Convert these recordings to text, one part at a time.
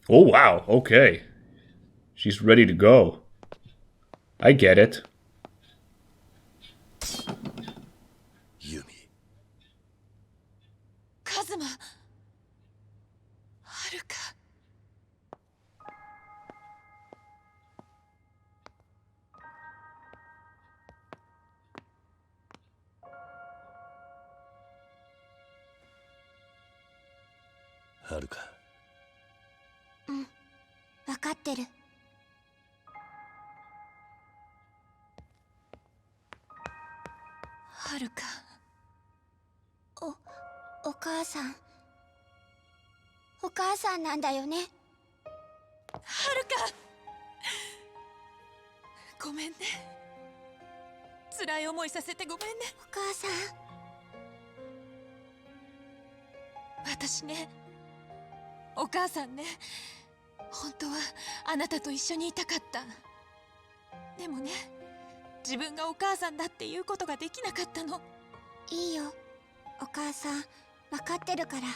Oh, wow. Okay. She's ready to go. I get it. ユミ。カズマ。はるか。はるか。うん、分かってる。はるか。お母さん。お母さんなんだよね。はるか。ごめんね。辛い思いさせてごめんね。お母さん。私ね、お母さんね、本当はあなたと一緒にいたかった。でもね、自分がお母さんだっていうことができなかったの。いいよ、お母さん、分かってるから。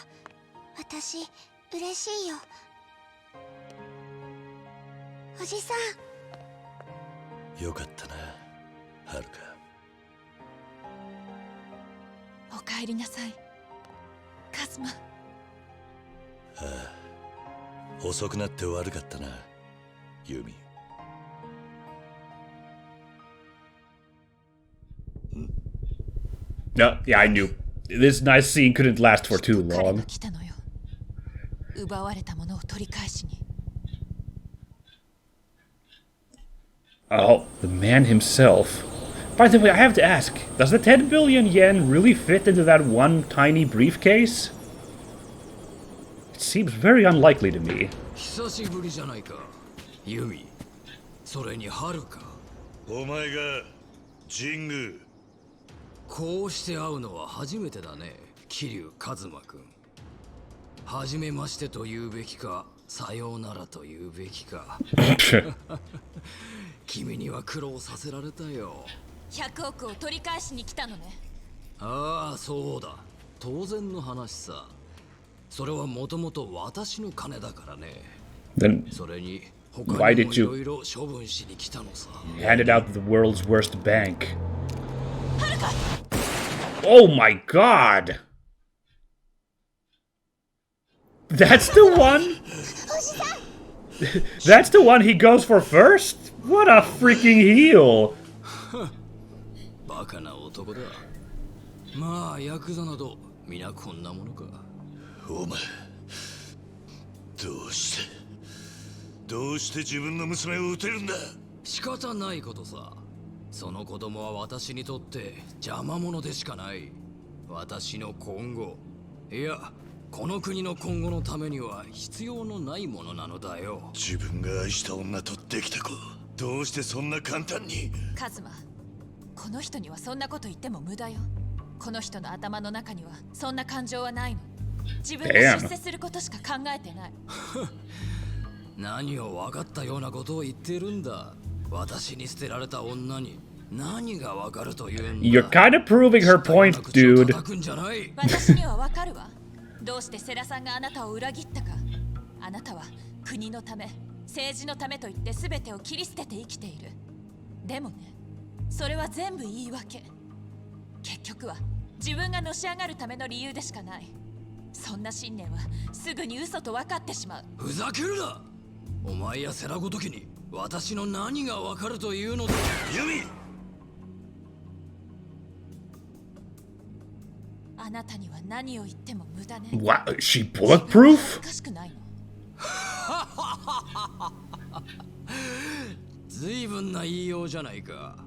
私嬉しいよ。おじさん。よかったな、はるか。おかえりなさい、カズマ。ああ、遅くなって悪かったな、ユミ。No, yeah, I knew. This nice scene couldn't last for too long. 奪われたものを取り返しに。Oh, the man himself. By the way, I have to ask, does the 10 billion yen really fit into that one tiny briefcase? It seems very unlikely to me. 久しぶりじゃないか、ユミ。それにはるか。お前がジング。こうして会うのは初めてだね、桐生一馬君。はじめましてと言うべきか、さようならと言うべきか。君には苦労させられたよ。100億を取り返しに来たのね。ああ、そうだ。当然の話さ。それはもともと私の金だからね。Then それに why did you いろいろ処分しに来たのさ。hand it out to the world's worst bank? Oh my god! That's the one? That's the one he goes for first? What a freaking heel! バカな男だ。まあヤクザなど皆こんなものか。お前、どうして自分の娘を撃てるんだ。仕方ないことさ。その子供は私にとって邪魔者でしかない。私の今後、いやこの国の今後のためには必要のないものなのだよ。自分が愛した女とできた子、どうしてそんな簡単に。カズマ、この人にはそんなこと言っても無駄よ。この人の頭の中にはそんな感情はないの。自分が出世することしか考えてない。何を分かったようなことを言ってるんだ。私に捨てられた女に何が分かるというんだ。 You're kind of proving her point, dude. 私には分かるわ。どうしてセラさんがあなたを裏切ったか。あなたは国のため、政治のためと言って全てを切り捨てて生きている。でもね、それは全部言い訳。結局は自分がのし上がるための理由でしかない。そんな信念はすぐに嘘と分かってしまう。ふざけるな。お前やセラごときに私の何が分かるというのだ。ユミ、あなたには何を言っても無駄ね。What? Is she bulletproof? おかしくないの。ずいぶんな言いようじゃないか。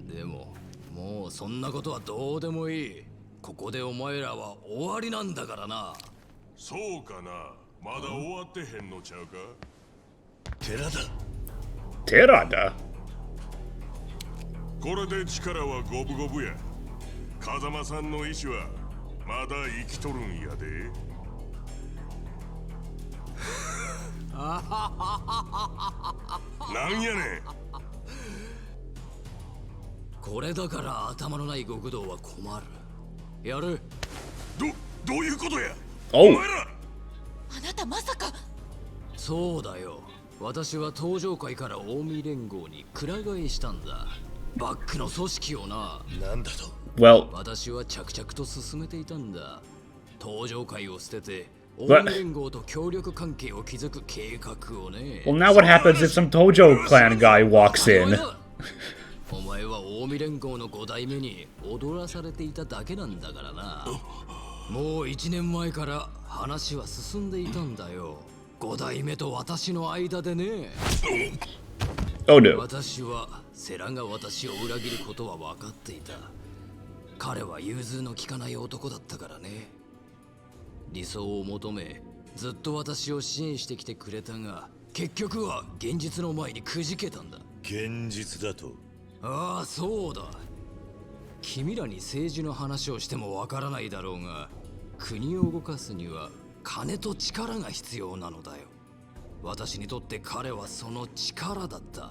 でももうそんなことはどうでもいい。ここでお前らは終わりなんだからな。そうかな。まだ終わってへんのちゃうか。寺だ。寺だ。これで力は五分五分や。風間さんの意志はまだ生きとるんやで。なんやねん。これだから頭のない極道は困る。やる。どういうことや。おう。お前ら。あなたまさか。そそうだよ。私は登場会から近江連合にくら替えしたんだ。バックの組織をな。なんだと。Well, 私は着々と進めていたんだ。登場会を捨てて近 But- 江連合と協力関係を築く計画をね。 well, now what happens if some Tojo clan guy walks in? お前は近江連合の5代目に踊らされていただけなんだからな。もう1年前から話は進んでいたんだよ。5代目と私の間でね。 Oh no. 私はセラが私を裏切ることは分かっていた。彼は融通の利かない男だったからね。理想を求めずっと私を支援してきてくれたが、結局は現実の前にくじけたんだ。現実だと。ああ、そうだ。君らに政治の話をしてもわからないだろうが、国を動かすには金と力が必要なのだよ。私にとって彼はその力だった。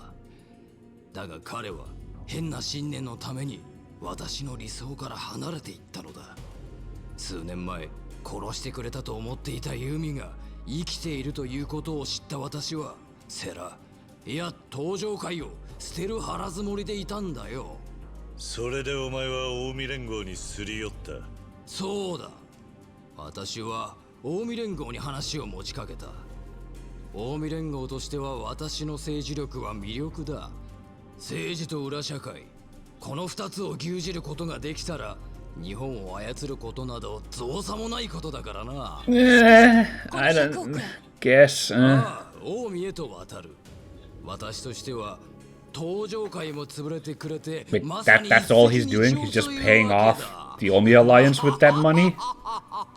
だが彼は変な信念のために私の理想から離れていったのだ。数年前殺してくれたと思っていたユミが生きているということを知った私は、セラ、いや登場会を捨てる腹積もりでいたんだよ。それでお前は近江連合にすり寄った。そうだ。私は近江連合に話を持ちかけた。近江連合としては私の政治力は魅力だ。政治と裏社会、この2つを牛耳ることができたら、日本を操ることなど造作もないことだからな。I don't guess. ああ、近江へと渡る。私としては登場会も潰れてくれて、 Wait, まさに that's all he's doing? He's just paying off the Omi alliance with that money?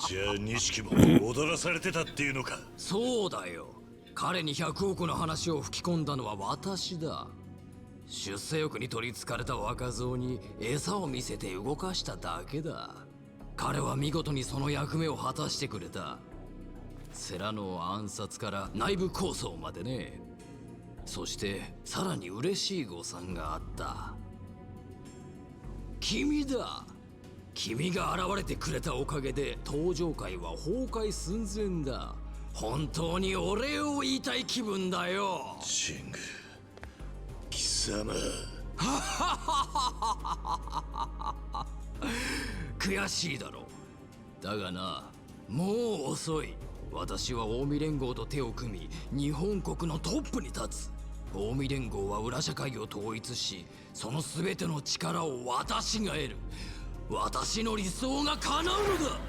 じゃあ錦も踊らされてたっていうのか。そうだよ。彼に100億の話を吹き込んだのは私だ。出世欲に取りつかれた若造に餌を見せて動かしただけだ。彼は見事にその役目を果たしてくれた。セラの暗殺から内部抗争までね。そしてさらに嬉しい誤算があった。君だ。君が現れてくれたおかげで登場会は崩壊寸前だ。本当にお礼を言いたい気分だよ。ジング、貴様。悔しいだろう。だがな、もう遅い。私は近江連合と手を組み、日本国のトップに立つ。近江連合は裏社会を統一し、その全ての力を私が得る。私の理想が叶うのだ。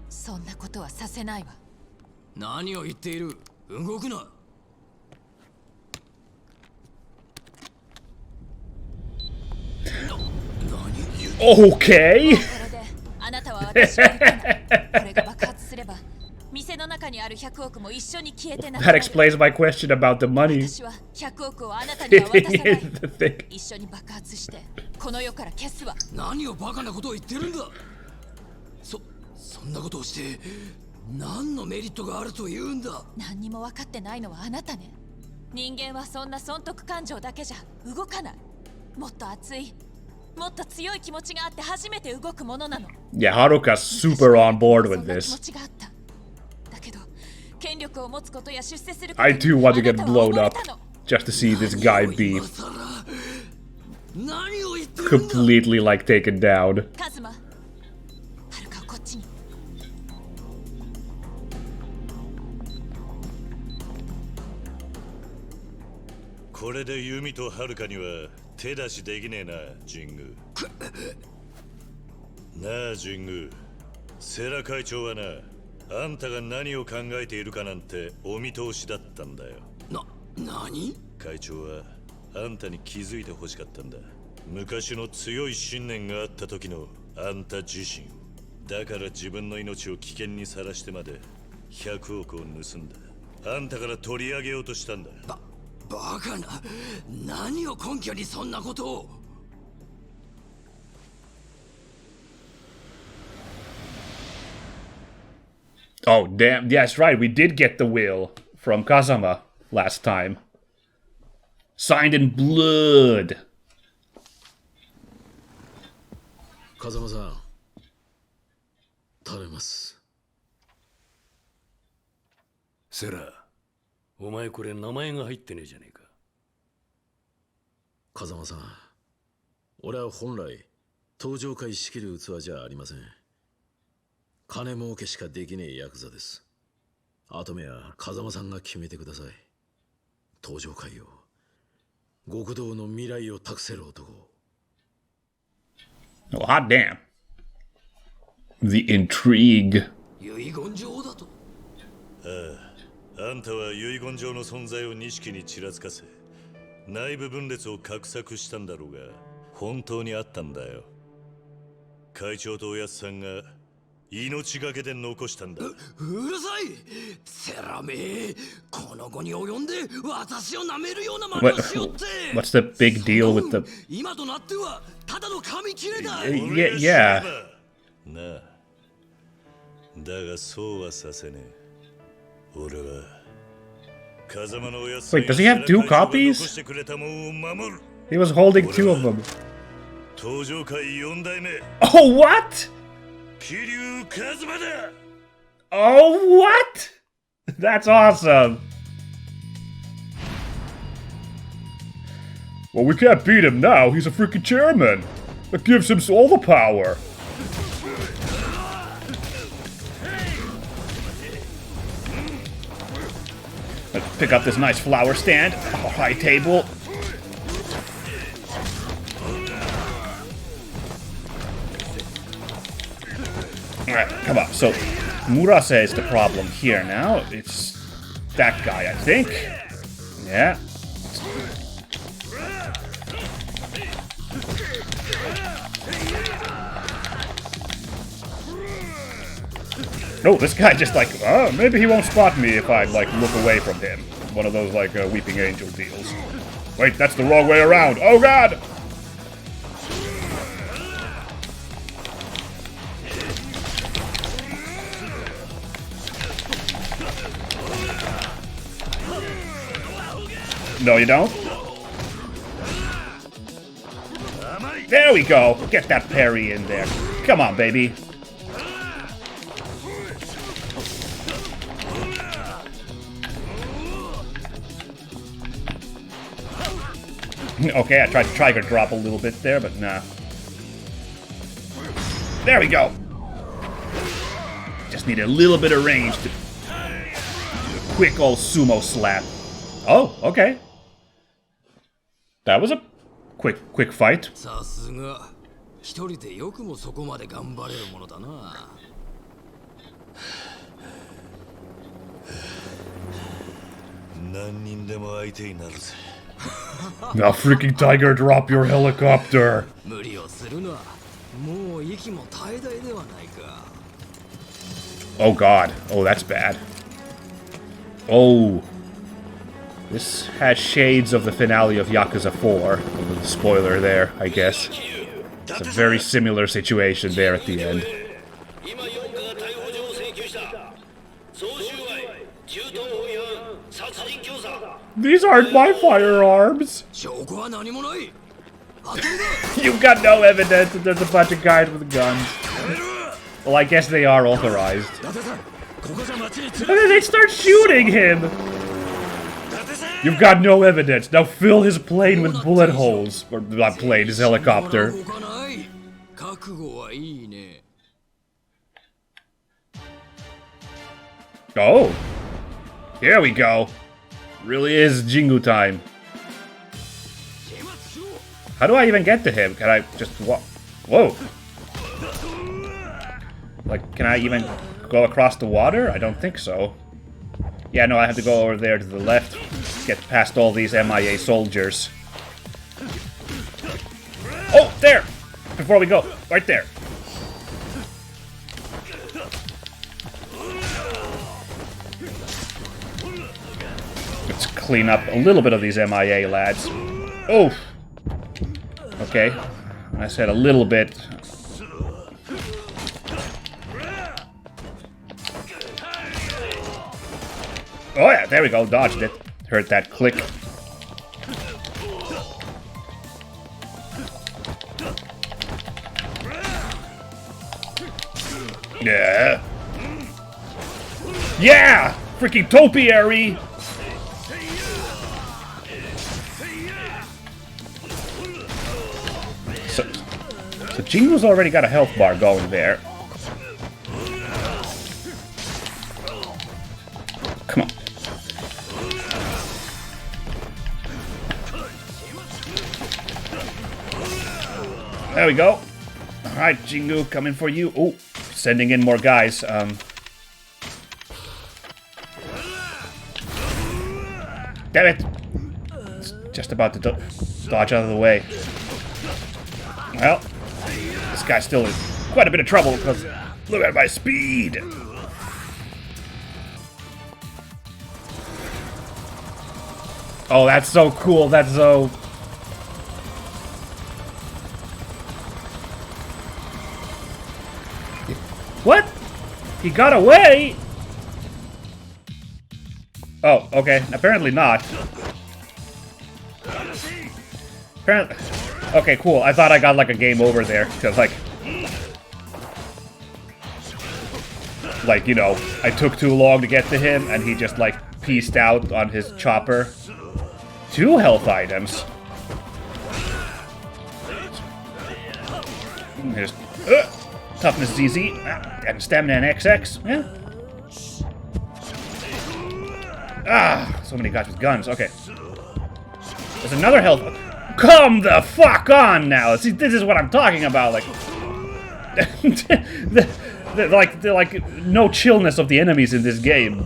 そんなことはさせないわ。何を言っている。動くな。Okay. これであなたは私が言ったの。これが爆発すれば店の中にある100億も一緒に消えてなくな That る。 explains my question about the money. 私は100億をあなたには渡さない Here's the thing. 一緒に爆発してこの世から消すわ。何をバカなことを言ってるんだ。そんなことをして何のメリットがあると言うんだ。何にも分かってないのはあなたね。人間はそんな損得感情だけじゃ動かない。もっと熱い、もっと強い気持ちがあって初めて動くものなの。 Yeah, Haruka's super on board そ with んな気持 this. ちがあった。だけど権力を持つことや出世すること I too want to get あなたは blown 溺れ up たの。 just to see this guy be 今更何を言ってるんだ。 completely like taken down. カズマ、はるかをこっちに。これでユミとハルカには手出しできねえな、ジング。なあ、ジング。セラ会長はな、あんたが何を考えているかなんてお見通しだったんだよ。何？会長はあんたに気づいて欲しかったんだ。昔の強い信念があった時のあんた自身を。だから自分の命を危険にさらしてまで100億を盗んだ。あんたから取り上げようとしたんだ。バカな。何を根拠にそんなことを。Oh, damn. Yes, right. We did get the will from Kazama last time. Signed in blood. 風間さん、頼みます。セラ、お前これ名前が入ってねえじゃねえか。風間さん、俺は本来登場会仕切る器じゃありません。金儲けしかできねえヤクザです。後目は風間さんが決めてください。登場会を、極道の未来を託せる男。 Oh, hot damn. The intrigue. 遺言状だと。あんたは遺言状の存在を錦にちらつかせ、内部分裂を画策したんだろうが、本当にあったんだよ。会長とおやつさんが命がけで残したんだ。うるさい、セラメー、この後に及んで私を舐めるような真似をしよって。 What's the big deal with the... 今となってはただの紙切れだ。Yeah. なあ、だがそうはさせねえ。俺は風間のおやつさん Wait, does he have two 残 copies? してくれたもんを守る。 He was holding two of them. 登場会4代目 Oh, what? 桐生一馬だ。 Oh, what? That's awesome. Well, we can't beat him now. He's a freaking chairman. That gives him all the power. Let's pick up this nice flower stand. Oh, high table. Alright, come on. So, Murase is the problem here now. It's that guy, I think. Yeah. Oh, this guy just like, oh, maybe he won't spot me if I, like, look away from him. One of those, like, weeping angel deals. Wait, that's the wrong way around. Oh, God! No, you don't? There we go. Get that parry in there. Come on, baby. Okay, I tried to trigger drop a little bit there, but nah. There we go. Just need a little bit of range to... Quick old sumo slap. Oh, okay. That was a quick fight. さすが一人でよくもそこまで頑張れるものだな。何人でも相手になるぜ。 Now, freaking tiger, drop your helicopter. 無理をするな。もう息も絶え絶えではないか。 Oh, God. Oh, that's bad. Oh. This has shades of the finale of Yakuza 4. Spoiler there, I guess. It's a very similar situation there at the end. These aren't my firearms! 証拠は何もない。 You've got no evidence that there's a bunch of guys with guns. Well, I guess they are authorized. And then they start shooting him! You've got no evidence. Now fill his plane with bullet holes. Or not plane, his helicopter. 覚悟はいいね。 Oh. Here we go. Really is Jingu time. How do I even get to him? Can I just walk? Whoa. Like, can I even go across the water? I don't think so. Yeah, no, I have to go over there to the left. Get past all these MIA soldiers. Oh, there! Before we go, right there. Let's clean up a little bit of these MIA lads. Oh! Okay. I said a little bit. Oh yeah, there we go, dodged it. Heard that click. Yeah! Yeah! Freaking topiary! So Jingu's already got a health bar going there. Come on. There we go. Alright, Jingu, coming for you. Oh, sending in more guys. Damn it! It's just about to dodge out of the way. Well, this guy's still in quite a bit of trouble because look at my speed! Oh, that's so cool. That's so... What? He got away? Oh, okay. Apparently not. Apparently... Okay, cool. I thought I got like a game over there. Because like, you know, I took too long to get to him and he just like pieced out on his chopper. 2 health items. Here's... Toughness ZZ, and stamina and XX, yeah. Ah, so many guys with guns, okay. There's another health... Come the fuck on now! See, this is what I'm talking about, like... the no chillness of the enemies in this game.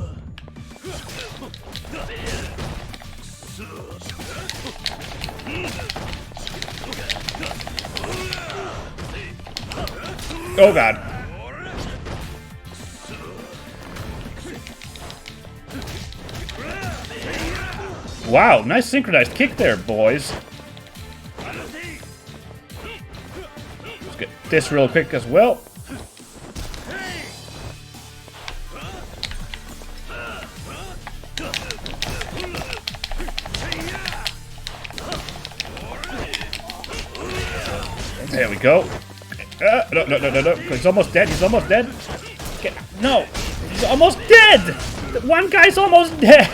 Oh god. Wow, nice synchronized kick there, boys. Let's get this real quick as well. There we go. No. He's almost dead. He's almost dead. No. He's almost dead. One guy's almost dead.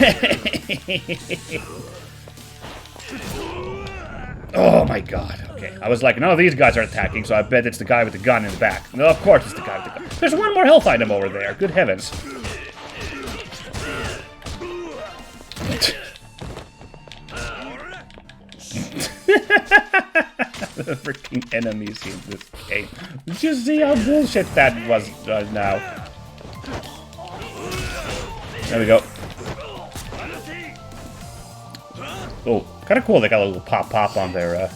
Oh my god. Okay. I was like, none of these guys are attacking, so I bet it's the guy with the gun in the back. No, of course it's the guy with the gun. There's one more health item over there. Good heavens. The freaking enemies in this game. Did you see how bullshit that was now? There we go. Oh, kind of cool. They got a little pop on their.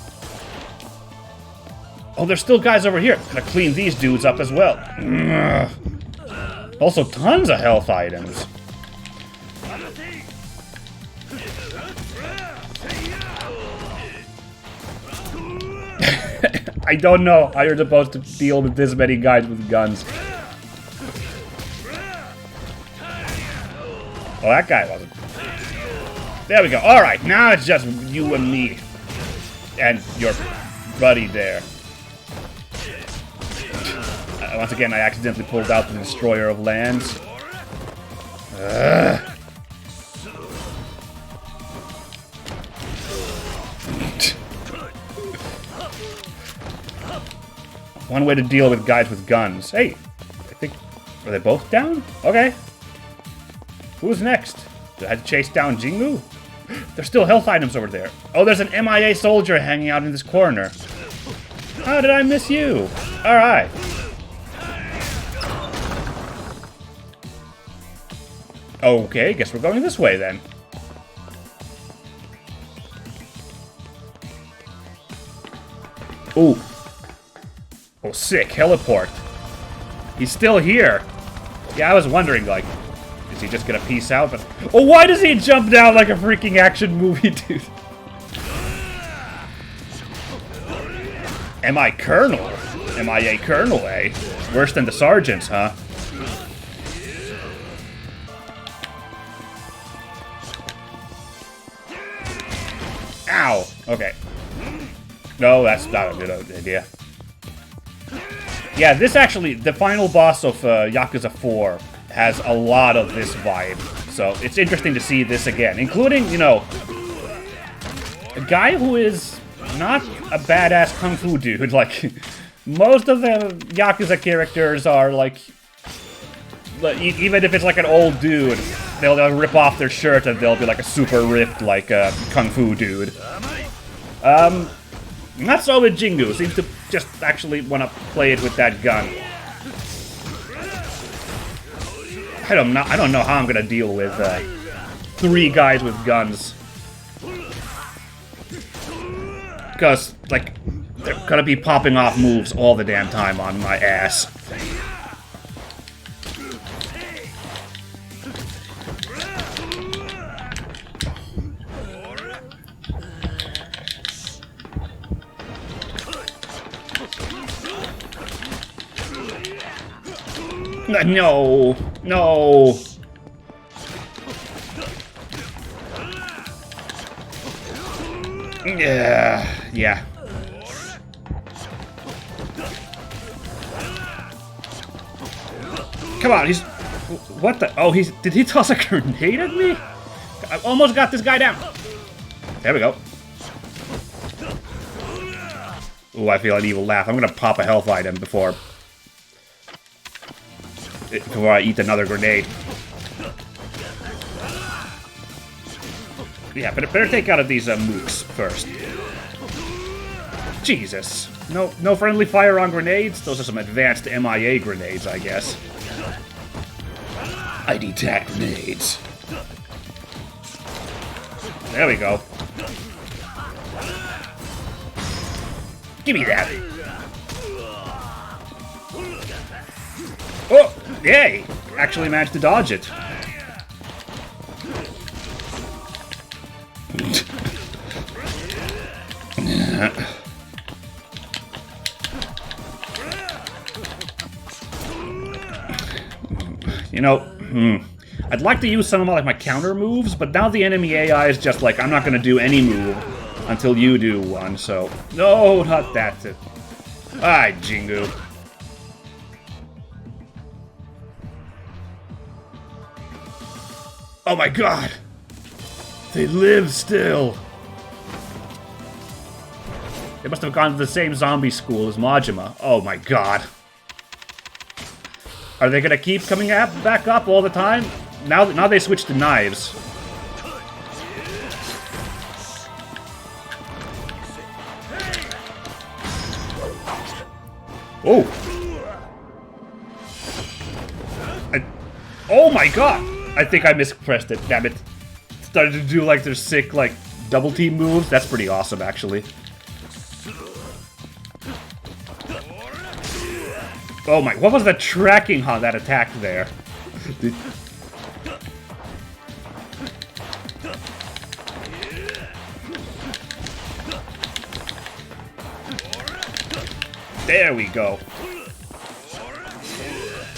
Oh, there's still guys over here. Gotta clean these dudes up as well. Also, tons of health items. I don't know how you're supposed to deal with this many guys with guns. Oh, that guy wasn't. There we go. Alright, now it's just you and me. And your buddy there. Once again, I accidentally pulled out the Destroyer of Lands. One way to deal with guys with guns. Hey, I think... Are they both down? Okay. Who's next? Do I have to chase down Jingu? There's still health items over there. Oh, there's an MIA soldier hanging out in this corner. How did I miss you? Alright. Okay, guess we're going this way then. Ooh. Oh, sick. Heliport. He's still here. Yeah, I was wondering, like, is he just gonna peace out? But oh, why does he jump down like a freaking action movie, dude? Am I Colonel? MIA Colonel, eh? Worse than the sergeants, huh? Ow! Okay. No, that's not a good idea. Yeah, this actually, the final boss of Yakuza 4 has a lot of this vibe. So it's interesting to see this again, including, you know, a guy who is not a badass kung fu dude, like, most of the Yakuza characters are like, even if it's like an old dude, they'll rip off their shirt and they'll be like a super ripped, like kung fu dude. Not so with Jingu. Seems to just actually want to play it with that gun. I don't know how I'm gonna deal with 3 guys with guns. Because, like, they're gonna be popping off moves all the damn time on my ass. No, no. Yeah. Come on, he's... What the... Oh, did he toss a grenade at me? I almost got this guy down. There we go. Ooh, I feel an evil laugh. I'm gonna pop a health item before I eat another grenade. Yeah, but better take out of these mooks first. Jesus. No friendly fire on grenades? Those are some advanced MIA grenades, I guess. I detect grenades. There we go. Give me that. Oh, yay! Actually managed to dodge it. You know, I'd like to use some of my counter moves, but now the enemy AI is just like, I'm not gonna do any move until you do one, so... No, not that. Alright, Jingu. Oh my god! They live still! They must have gone to the same zombie school as Majima. Oh my god. Are they gonna keep coming back up all the time? Now they switched to knives. Oh! Oh my god! I think I mispressed it, damn it. Started to do like their sick, like, double team moves. That's pretty awesome, actually. Oh my, what was the tracking on that attack there? There we go.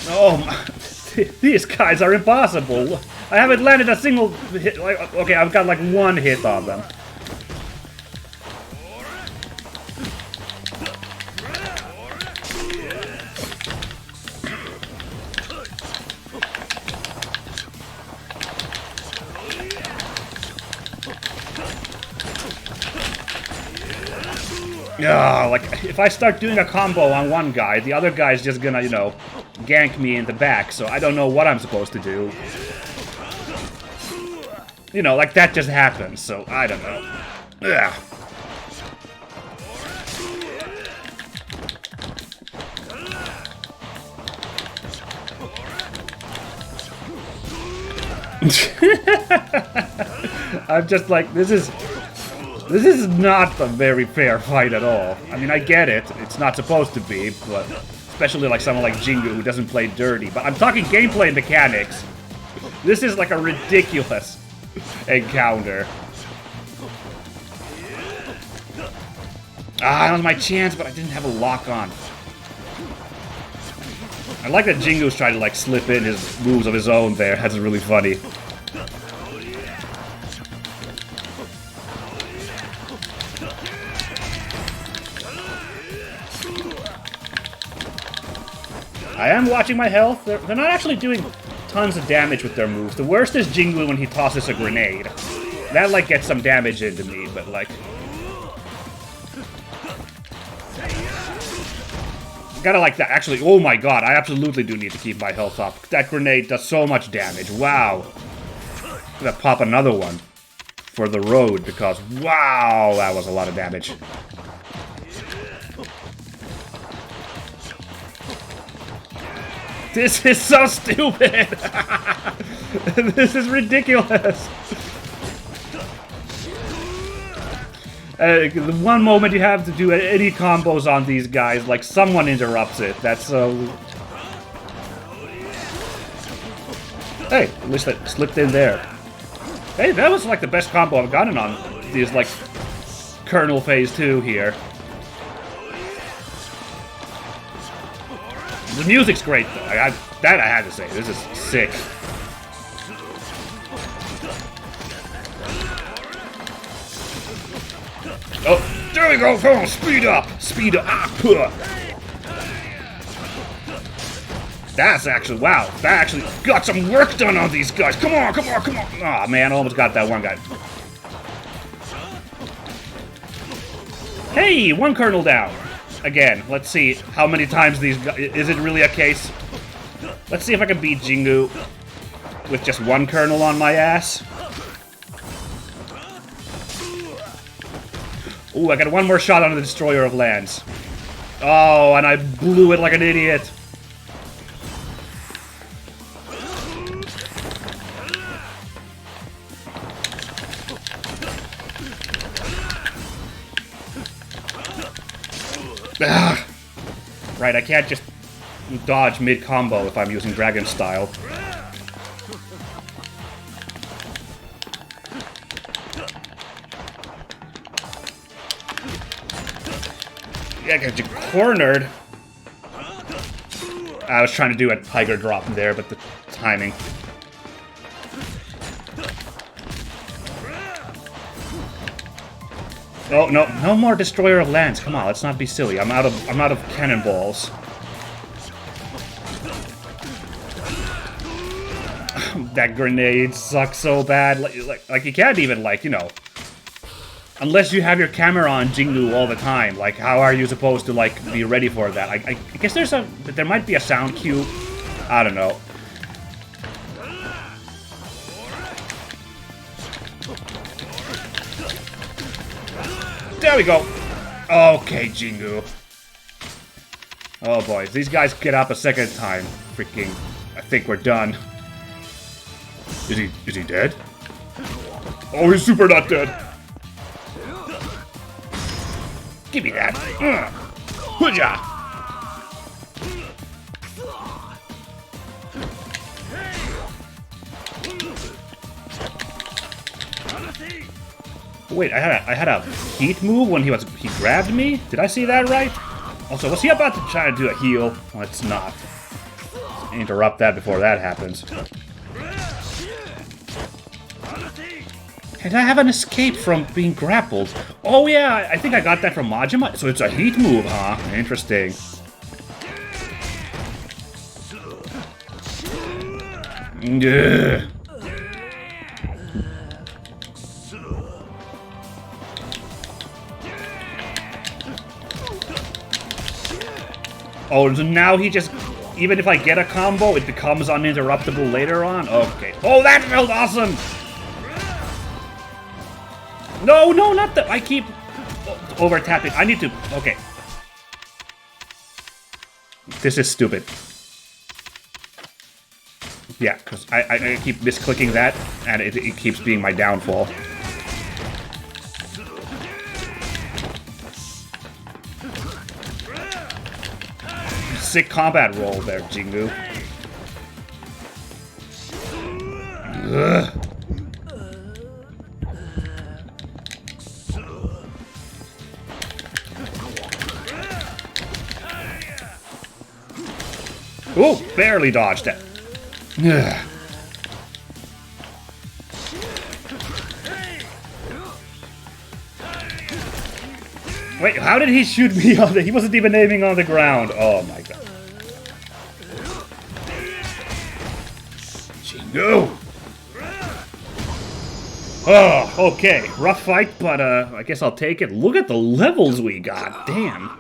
Oh my, these guys are impossible. I haven't landed a single hit. Okay, I've got like 1 hit on them. Yeah, like, if I start doing a combo on one guy, the other guy's just gonna, you know, gank me in the back, so I don't know what I'm supposed to do. You know, like, that just happens, so I don't know. Ugh. I'm just like, this is not a very fair fight at all. I mean, I get it. It's not supposed to be, but especially like someone like Jingu who doesn't play dirty. But I'm talking gameplay mechanics. This is like a ridiculous encounter. Ah, that was my chance, but I didn't have a lock on. I like that Jingu's trying to like slip in his moves of his own there. That's really funny. I am watching my health. They're not actually doing tons of damage with their moves. The worst is Jingu when he tosses a grenade. That, like, gets some damage into me, but, like... Gotta like that. Actually, oh my god, I absolutely do need to keep my health up. That grenade does so much damage. Wow. I'm gonna pop another one for the road because, wow, that was a lot of damage. This is so stupid! This is ridiculous! The one moment you have to do any combos on these guys, like someone interrupts it. That's so... Hey, at least that slipped in there. Hey, that was like the best combo I've gotten on these, like, Colonel Phase 2 here. The music's great, though. That I had to say. This is sick. Oh, there we go! Come on, speed up! Speed up! That's actually, wow. That actually got some work done on these guys. Come on, come on, come on! Aw, man, almost got that one guy. Hey, one colonel down. Again, let's see how many times these guys... Is it really a case? Let's see if I can beat Jingu with just one colonel on my ass. Ooh, I got one more shot on the Destroyer of Lands. Oh, and I blew it like an idiot. Ah. Right, I can't just dodge mid-combo if I'm using Dragon Style. Yeah, I got you cornered. I was trying to do a Tiger Drop there, but the timing. Oh no! No more Destroyer of Lands. Come on, let's not be silly. I'm out of cannonballs. That grenade sucks so bad. Like you can't even, like, you know, unless you have your camera on Jingu all the time. Like, how are you supposed to, like, be ready for that? I guess there might be a sound cue. I don't know. There we go. Okay, Jingu. Oh boy, if these guys get up a second time, freaking, I think we're done. Is he dead? Oh, he's super not dead. Give me that. Hooja! Wait, I had a heat move when he grabbed me? Did I see that right? Also, was he about to try to do a heal? Well, it's not. Let's interrupt that before that happens. And I have an escape from being grappled. Oh yeah, I think I got that from Majima. So it's a heat move, huh? Interesting. Ugh. Oh, so now he just... Even if I get a combo, it becomes uninterruptible later on? Okay. Oh, that felt awesome! No, no, not that. I keep over-tapping. I need to... Okay. This is stupid. Yeah, because I keep misclicking that, and it keeps being my downfall. Sick combat roll there, Jingu. Ugh. Ooh, barely dodged it. Ugh. Wait, how did he shoot me on the... He wasn't even aiming on the ground. Oh my god. Jingu! Oh, okay. Rough fight, but I guess I'll take it. Look at the levels we got. Damn.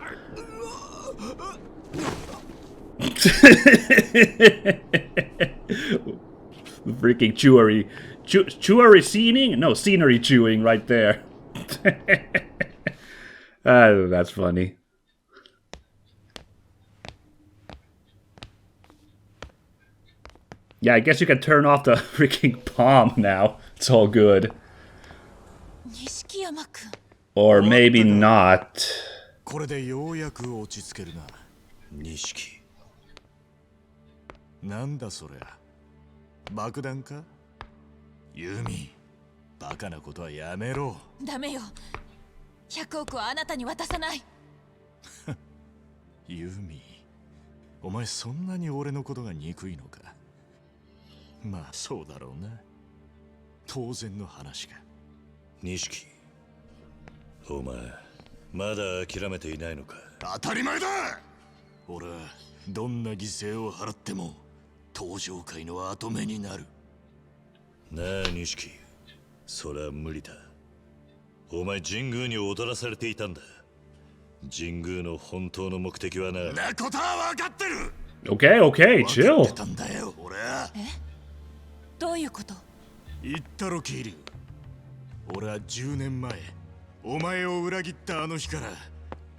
Freaking chewery. Chewery scening? No, scenery chewing right there. That's funny. Yeah, I guess you can turn off the freaking palm now. It's all good. 錦山君 Or maybe not. これでようやく落ち着けるな、錦。なんだそれ、爆弾か？ユミ、バカなことはやめろ。ダメよ。100億はあなたに渡さない。ユミ、お前そんなに俺のことが憎いのか？まあそうだろうな。当然の話か。錦、お前まだ諦めていないのか？当たり前だ。俺はどんな犠牲を払っても登場界の跡目になる。なあ錦、それは無理だ。お前神宮に踊らされていたんだ。神宮の本当の目的はな。なことは分かってる。Okay, okay, chill. 分かってたんだよ、俺は。どういうこと？言ったろキリュウ。俺は10年前お前を裏切ったあの日から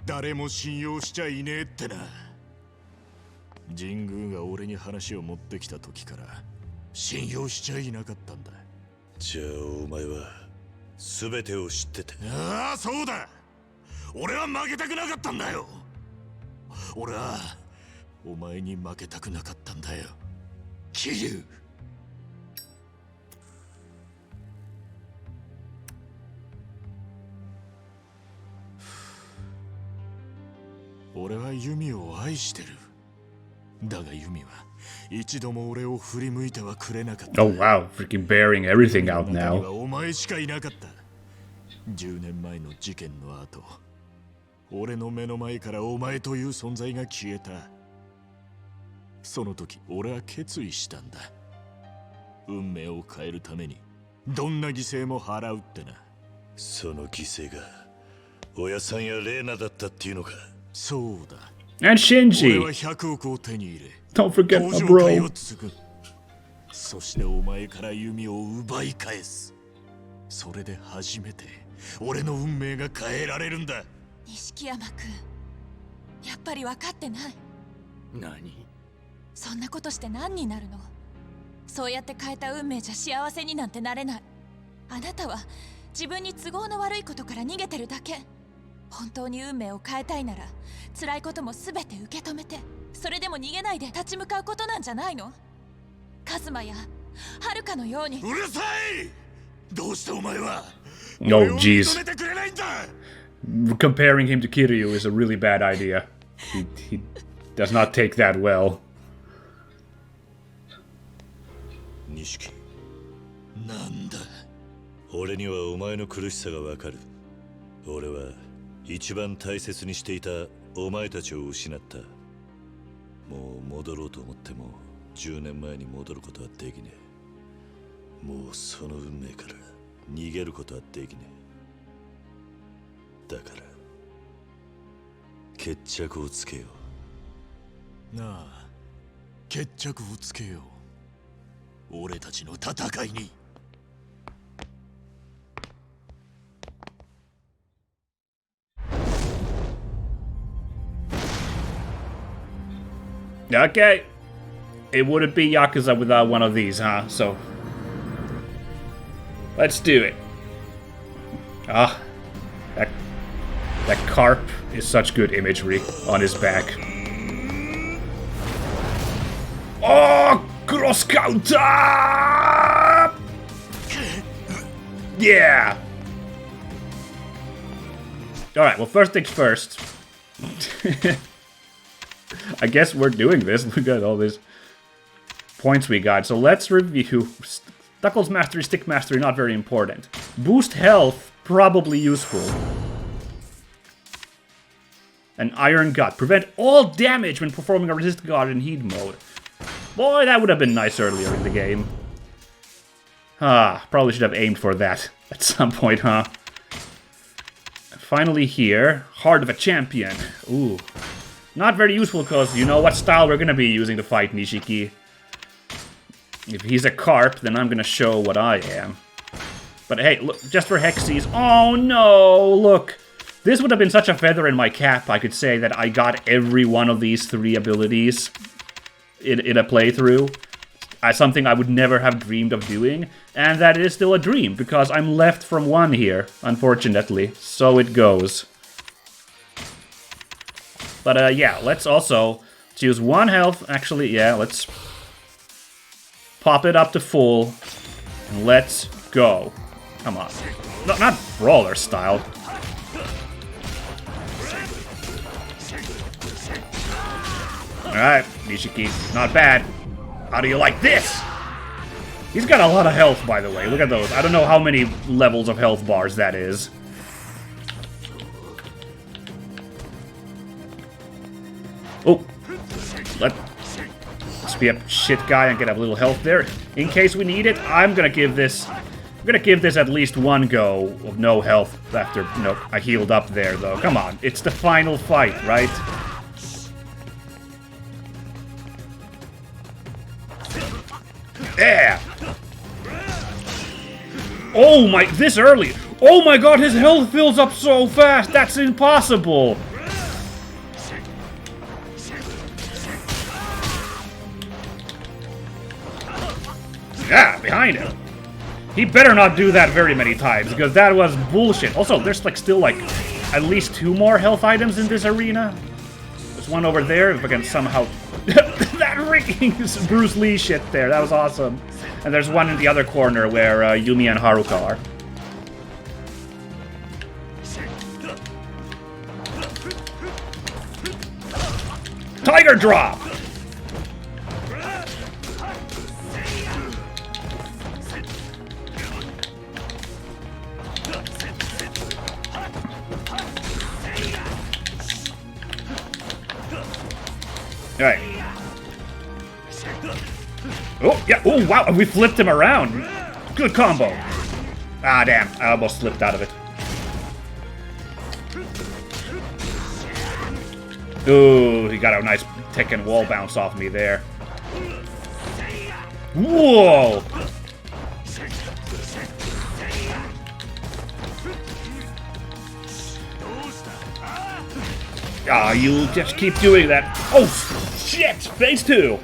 誰も信用しちゃいねえってな。神宮が俺に話を持ってきた時から信用しちゃいなかったんだ。じゃあお前は全てを知ってた。ああそうだ、俺は負けたくなかったんだよ。俺はお前に負けたくなかったんだよ、キリュウ。俺はユミを愛してる。だがユミは一度も俺を振り向いてはくれなかった。Oh wow, freaking bearing everything out 世の中に now. はお前しかいなかった。10年前の事件の後、俺の目の前からお前という存在が消えた。その時俺は決意したんだ。運命を変えるためにどんな犠牲も払うってな。その犠牲が親さんやレーナだったっていうのか。そうだ。And 俺は Shinji. 100億を手に入れ、 Don't forget 登 my 場界を bro. 継ぐ。そしてお前から弓を奪い返す。それで初めて俺の運命が変えられるんだ。錦山君、やっぱり分かってない。何？そんなことして何になるの？そうやって変えた運命じゃ幸せになんてなれない。あなたは自分に都合の悪いことから逃げてるだけ。本当に運命を変えたいなら辛いことも全て受け止めて、それでも逃げないで立ち向かうことなんじゃないの？カズマやはるかのように。うるさい。どうしてお前は Oh 俺を jeez. 認めてくれないんだ。 Comparing him to Kiryu is a really bad idea. He does not take that well. 錦、なんだ。俺にはお前の苦しさがわかる。俺は一番大切にしていたお前たちを失った。もう戻ろうと思っても10年前に戻ることはできねえ。もうその運命から逃げることはできねえ。だから決着をつけよう。なあ、決着をつけよう。俺たちの戦いに。Okay. It wouldn't be Yakuza without one of these, huh? So, let's do it. Ah, that carp is such good imagery on his back. Oh, cross counter! Yeah. All right. Well, first things first. I guess we're doing this. Look at all these points we got. So let's review. Knuckles Mastery, Stick Mastery, not very important. Boost health, probably useful. An Iron Gut. Prevent all damage when performing a Resist God in Heat mode. Boy, that would have been nice earlier in the game. Ah, probably should have aimed for that at some point, huh? Finally here, Heart of a Champion. Ooh. Not very useful because you know what style we're gonna be using to fight Nishiki. If he's a carp, then I'm gonna show what I am. But hey, look, just for Hexies. Oh no, look. This would have been such a feather in my cap, I could say that I got every one of these 3 abilities in a playthrough. Something I would never have dreamed of doing. And that is still a dream, because I'm left from 1 here, unfortunately. So it goes. But yeah, let's also choose 1 health. Actually, yeah, let's pop it up to full. And let's go. Come on. No, not brawler style. Alright, Nishiki, not bad. How do you like this? He's got a lot of health, by the way. Look at those. I don't know how many levels of health bars that is. Oh. Let's be a shit guy and get a little health there. In case we need it, I'm gonna give this at least 1 go of no health after, you know, I healed up there, though. Come on, it's the final fight, right? Yeah! Oh my, this early! Oh my god, his health fills up so fast! That's impossible! Yeah, behind him. He better not do that very many times, because that was bullshit. Also, there's like still like at least 2 more health items in this arena. There's one over there, if I can somehow... that freaking Bruce Lee shit there, that was awesome. And there's one in the other corner where Yumi and Haruka are. Tiger drop! Alright. Oh, yeah. Oh, wow. We flipped him around. Good combo. Ah, damn. I almost slipped out of it. Ooh, he got a nice Tekken wall bounce off me there. Whoa! Ah, you just keep doing that. Oh, shit! Phase 2!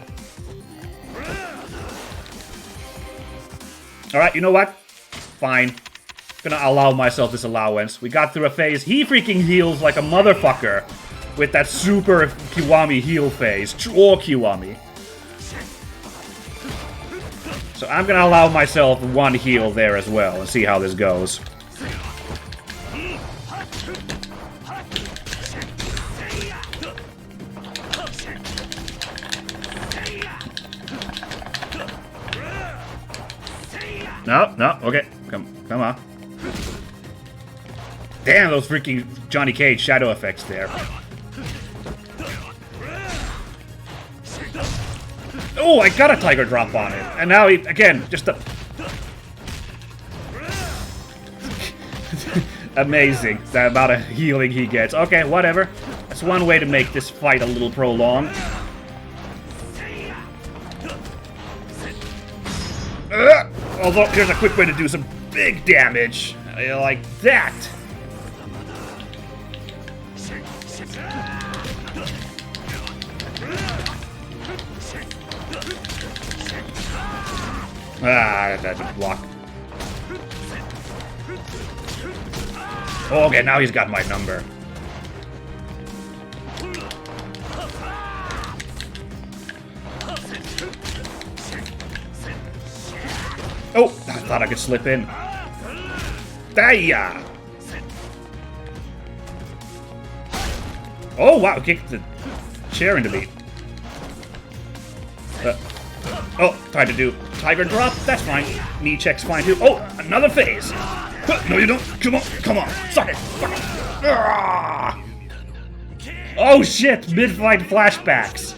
Alright, you know what? Fine. Gonna allow myself this allowance. We got through a phase. He freaking heals like a motherfucker with that super Kiwami heal phase. Or Kiwami. So I'm gonna allow myself 1 heal there as well and see how this goes. No, okay. Come on. Damn, those freaking Johnny Cage shadow effects there. Oh, I got a tiger drop on it. And now he, again, just a... Amazing, the amount of healing he gets. Okay, whatever. That's one way to make this fight a little prolonged. Although, here's a quick way to do some big damage. Like that. Ah, that didn't block. Oh, okay, now he's got my number. Oh, I thought I could slip in. There. Oh, wow, kicked the chair into me. Oh, tried to do tiger drop. That's fine. Knee check's fine too. Oh, another phase. No, you don't. Come on. Suck it. Ah! Oh, shit. Mid-fight flashbacks.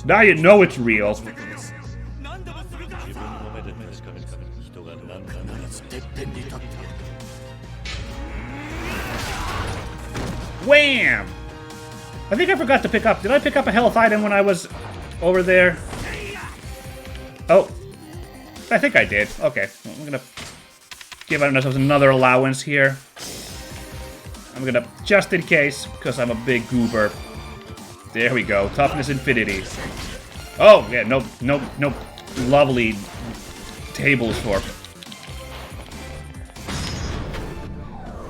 Now you know it's real. Wham! I think I forgot to pick up. Did I pick up a health item when I was over there? Oh. I think I did. Okay. Well, I'm gonna give ourselves another allowance here. I'm gonna, just in case, because I'm a big goober. There we go. Toughness infinity. Oh, yeah, no lovely tables for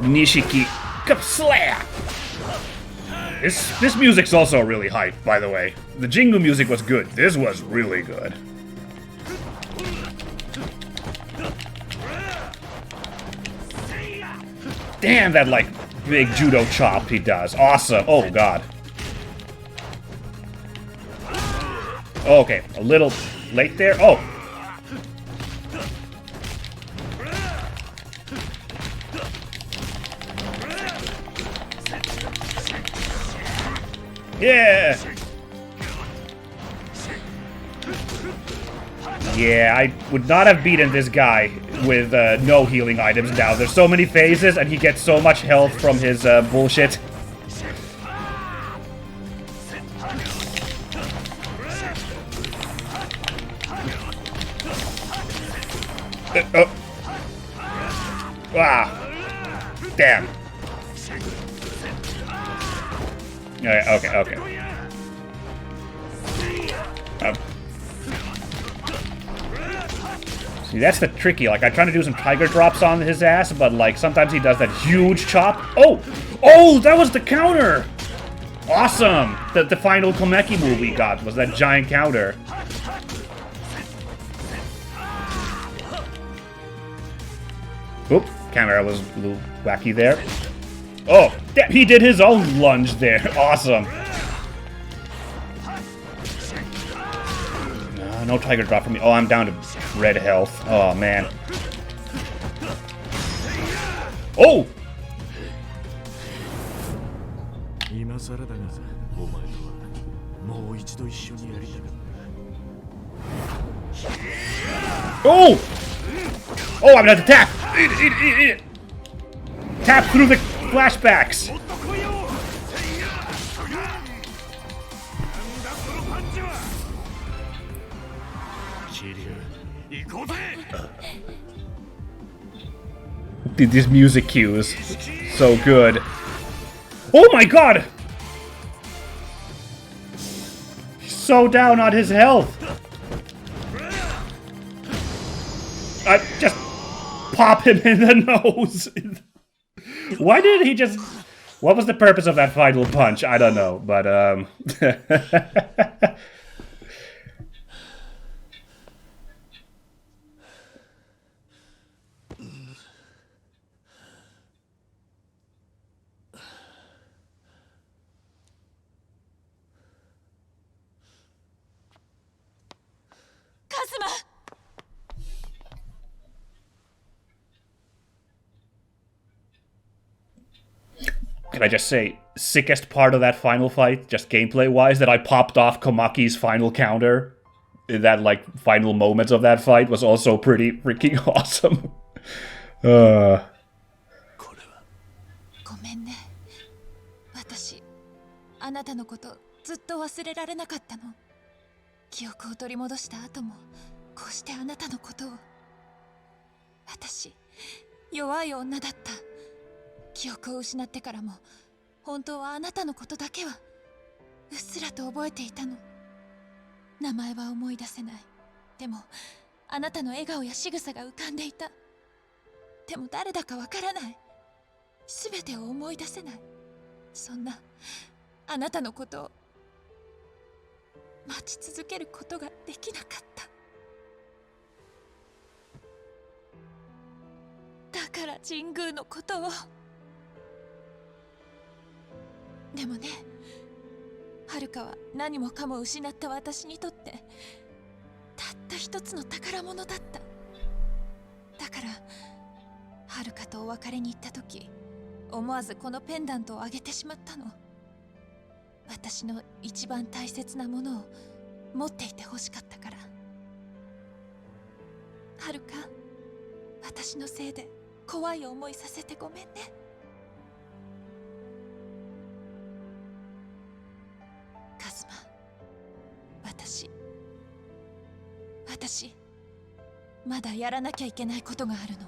Nishiki. Kapslap! This music's also really hype, by the way. The Jingu music was good. This was really good. Damn, that, like, big judo chop he does. Awesome. Oh, God. Okay, a little late there. Oh. Yeah. Yeah, I would not have beaten this guy with no healing items now. There's so many phases, and he gets so much health from his bullshit. Oh. Ah. Damn. Okay. See, that's the tricky. Like, I try to do some tiger drops on his ass, but, like, sometimes he does that huge chop. Oh! Oh, that was the counter! Awesome! The final Komeki move we got was that giant counter. Oop, camera was a little wacky there. Oh, damn, he did his own lunge there. Awesome. No tiger drop for me. Oh, I'm down to red health. Oh, man. Oh! Oh! Oh, I'm gonna have to tap! Eat it! Tap through the flashbacks! Dude, these music cues. So good. Oh my god! He's so down on his health. I just pop him in the nose. Why did he just... What was the purpose of that final punch? I don't know, but can I just say, sickest part of that final fight, just gameplay-wise, that I popped off Komaki's final counter in that, like, final moments of that fight was also pretty freaking awesome. ごめんね。私、あなたのことずっと忘れられなかったの。記憶を取り戻した後も、こうしてあなたのことを。私、弱い女だった。記憶を失ってからも本当はあなたのことだけはうっすらと覚えていたの。名前は思い出せない。でもあなたの笑顔や仕草が浮かんでいた。でも誰だかわからない。すべてを思い出せない。そんなあなたのことを待ち続けることができなかった。だから神宮のことを。でもね、はるかは何もかも失った私にとってたった一つの宝物だった。だからはるかとお別れに行った時、思わずこのペンダントをあげてしまったの。私の一番大切なものを持っていてほしかったから。はるか、私のせいで怖い思いさせてごめんね。私まだやらなきゃいけないことがあるの。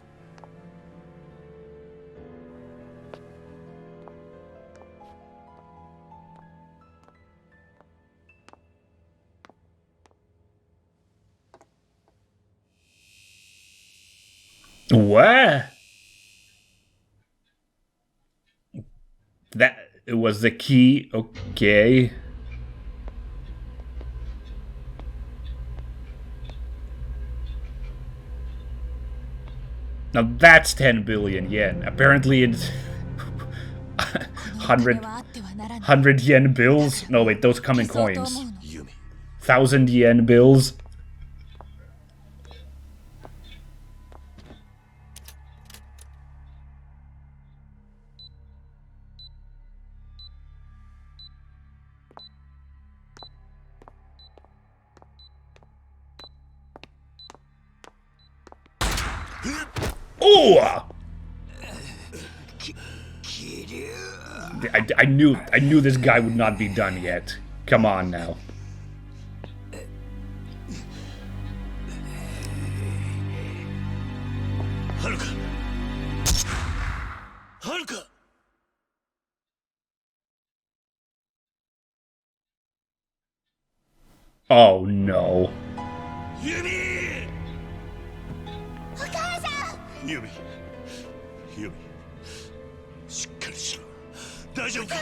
What? That it was the key. Okay. Now that's 10 billion yen. Apparently it's 100 yen bills. No, wait, those come in coins. 1,000 yen bills. Oh! I knew this guy would not be done yet. Come on now. Oh no. ユミしっかりしろ。大丈夫か？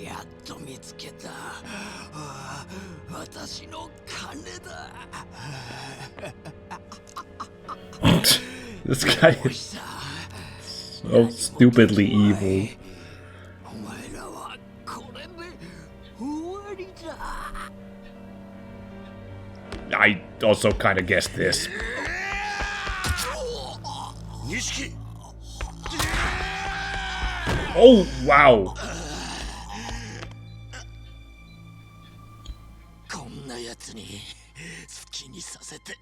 やっと見つけた。私の金だ。This guy is so stupidly evil. お前らはこれで終わりだ。I also kind of guessed this. Nishiki! Oh, wow. こんな奴に好きにさせて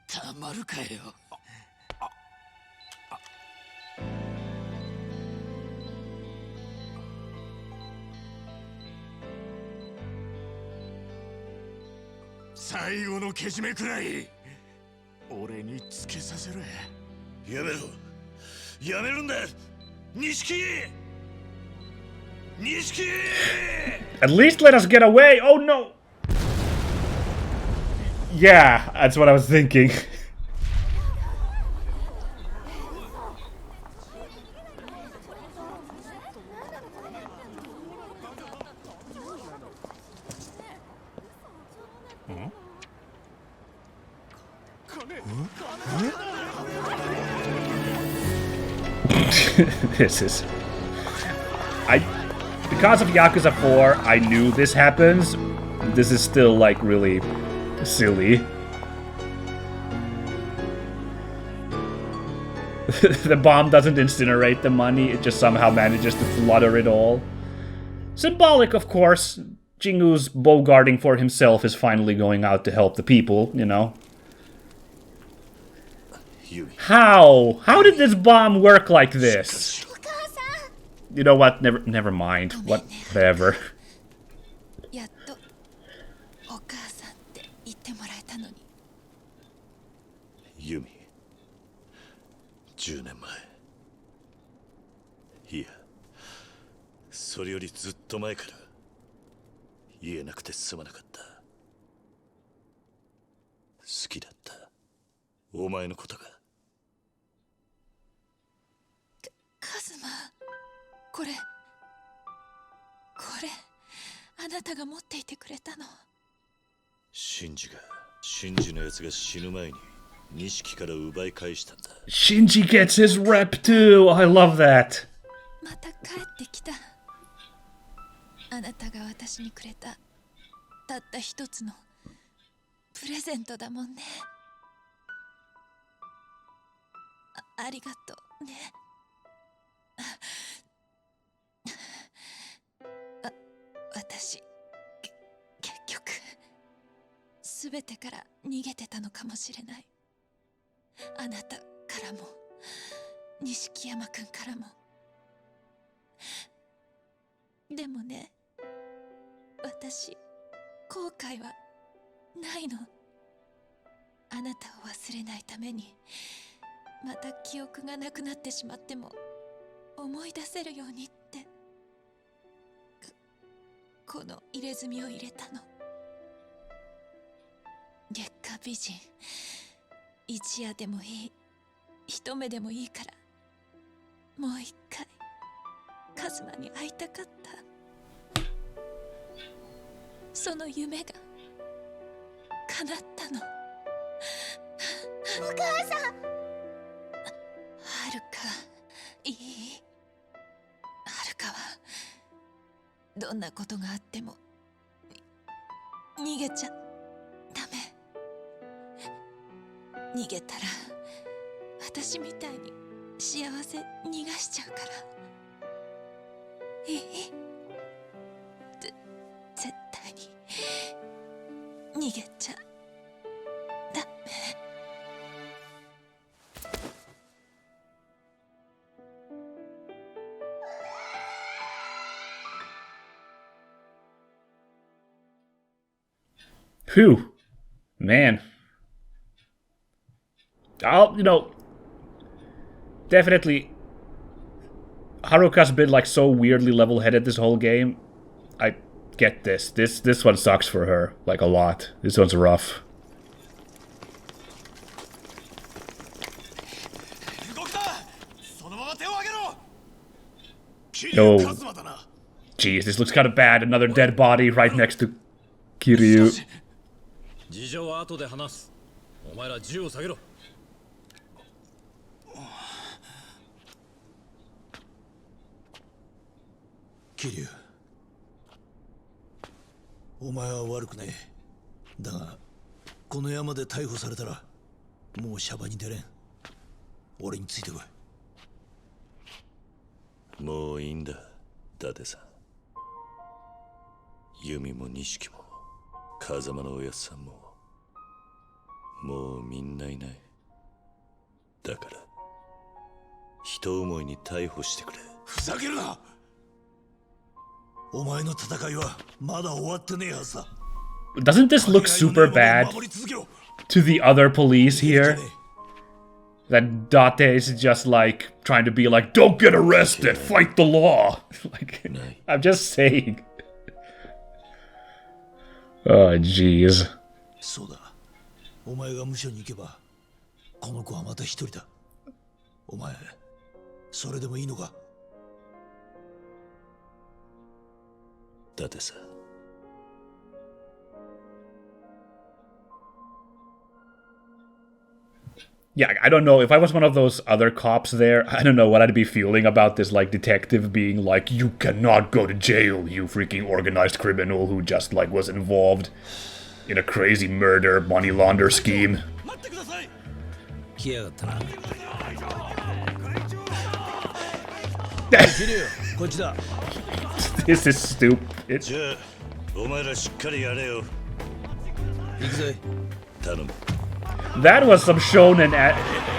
たまるかよ。最後のけじめくらい俺につけさせろ。やめろ。やめるんだ。錦！ At least let us get away. Oh no. Yeah, that's what I was thinking. This is... Because of Yakuza 4, I knew this happens. This is still, like, really silly. The bomb doesn't incinerate the money, it just somehow manages to flutter it all. Symbolic, of course. Jingu's bogarting for himself is finally going out to help the people, you know. How? How did this bomb work like this? You know what? Never mind. Whatever. やっとお母さんって言ってもらえたのに。ユミ、10年前。いや、それよりずっと前から言えなくてすまなかった。好きだった。お前のことが。カズマ、これあなたが持っていてくれたの。シンジのやつが死ぬ前に錦から奪い返したんだ。Shinji gets his rep too. I love that. また帰ってきた。あなたが私にくれたたった一つのプレゼントだもんね。ありがとうね。私結局全てから逃げてたのかもしれない。あなたからも錦山くんからも。でもね、私後悔はないの。あなたを忘れないために、また記憶がなくなってしまっても思い出せるようにってこの入れ墨を入れたの。月下美人、一夜でもいい、一目でもいいからもう一回カズマに会いたかった。その夢が叶ったの。お母さん。はるか、いい？はるかはどんなことがあっても逃げちゃダメ。逃げたら私みたいに幸せ逃がしちゃうから。いい？絶対に逃げちゃダメ。Phew. Man. Definitely, Haruka's been, like, so weirdly level-headed this whole game. I get this. This one sucks for her, like, a lot. This one's rough. Oh. Jeez, this looks kind of bad. Another dead body right next to Kiryu. 事情は後で話す。お前ら銃を下げろ。桐生、お前は悪くねえ。だがこの山で逮捕されたらもうシャバに出れん。俺についてこい。もういいんだ、伊達さん。ユミも錦も風間のおやっさんももうみんないない。だから人思いに逮捕してくれ。ふざけるな。お前の戦いはまだ終わってねえはずだ。 Doesn't this look super bad to the other police here? That Date is just like trying to be like, don't get arrested, fight the law. Like, I'm just saying. Oh, jeez. そうだ。お前が無所に行けばこの子はまた一人だ。お前それでもいいのか。伊達さん。Yeah, I don't know. If I was one of those other cops there, I don't know what I'd be feeling about this, like, detective being like, you cannot go to jail, you freaking organized criminal who just, like, was involved in a crazy murder, money launder scheme. This is stupid. じゃあお前らしっかりやれよ。行くぜ。頼む。 That was some shonen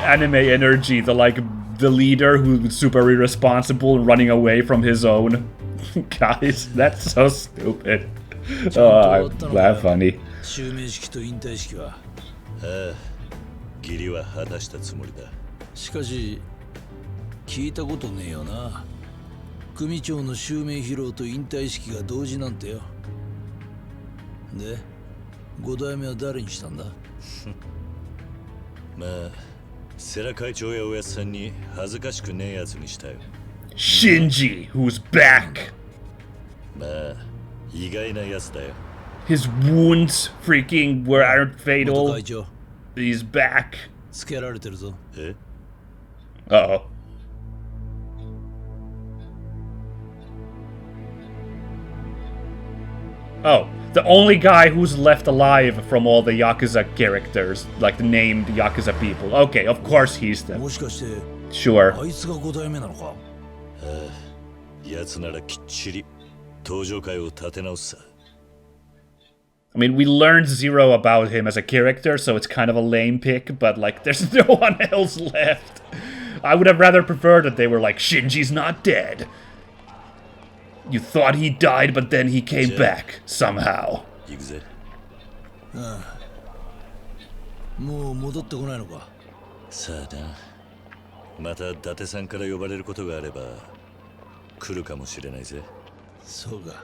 anime energy, the leader who's super irresponsible and running away from his own. Guys, that's so stupid. Oh, that funny. 襲名式と引退式は。ああ、義理は果たしたつもりだ。しかし聞いたことねえよな。組長の襲名披露と引退式が同時なんてよ。で、五代目は誰にしたんだ？まあ、世良会長やおやっさんに恥ずかしくねえやつにしたよ。Shinji, who's back. まあ、意外なやつだよ。His wounds freaking aren't fatal. 会長。He's back. つけられてるぞ。え？ Uh-oh. Oh, the only guy who's left alive from all the Yakuza characters, like the named Yakuza people. Okay, of course he's them. もしかして Sure. あいつが五代目なのか？やつならきっちり登場会を立て直すさ。I mean, we learned zero about him as a character, so it's kind of a lame pick, but, like, there's no one else left. I would have rather preferred that they were like, Shinji's not dead. You thought he died, but then he came back, somehow. 行くぜ。もう戻ってこないのか。さあな。また伊達さんから呼ばれることがあれば来るかもしれないぜ。そうか。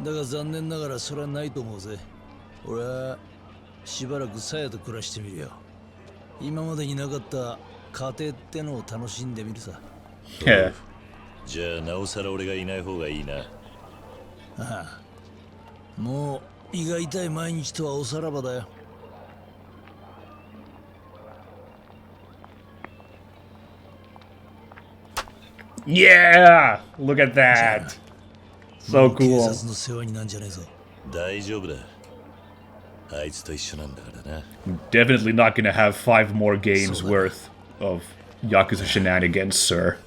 だが残念ながらそれはないと思うぜ。俺はしばらくサヤと暮らしてみるよ。今までになかった家庭ってのを楽しんでみるさ。じゃあなおさら俺がいない方がいいな。ああ、もう胃が痛い毎日とはおさらばだよ。Yeah! Look at that! So 警 cool. 察の世話になんじゃねえぞ。大丈夫だ。あいつと一緒なんだからな。Definitely not gonna have 5 more games worth of Yakuza shenanigans, sir.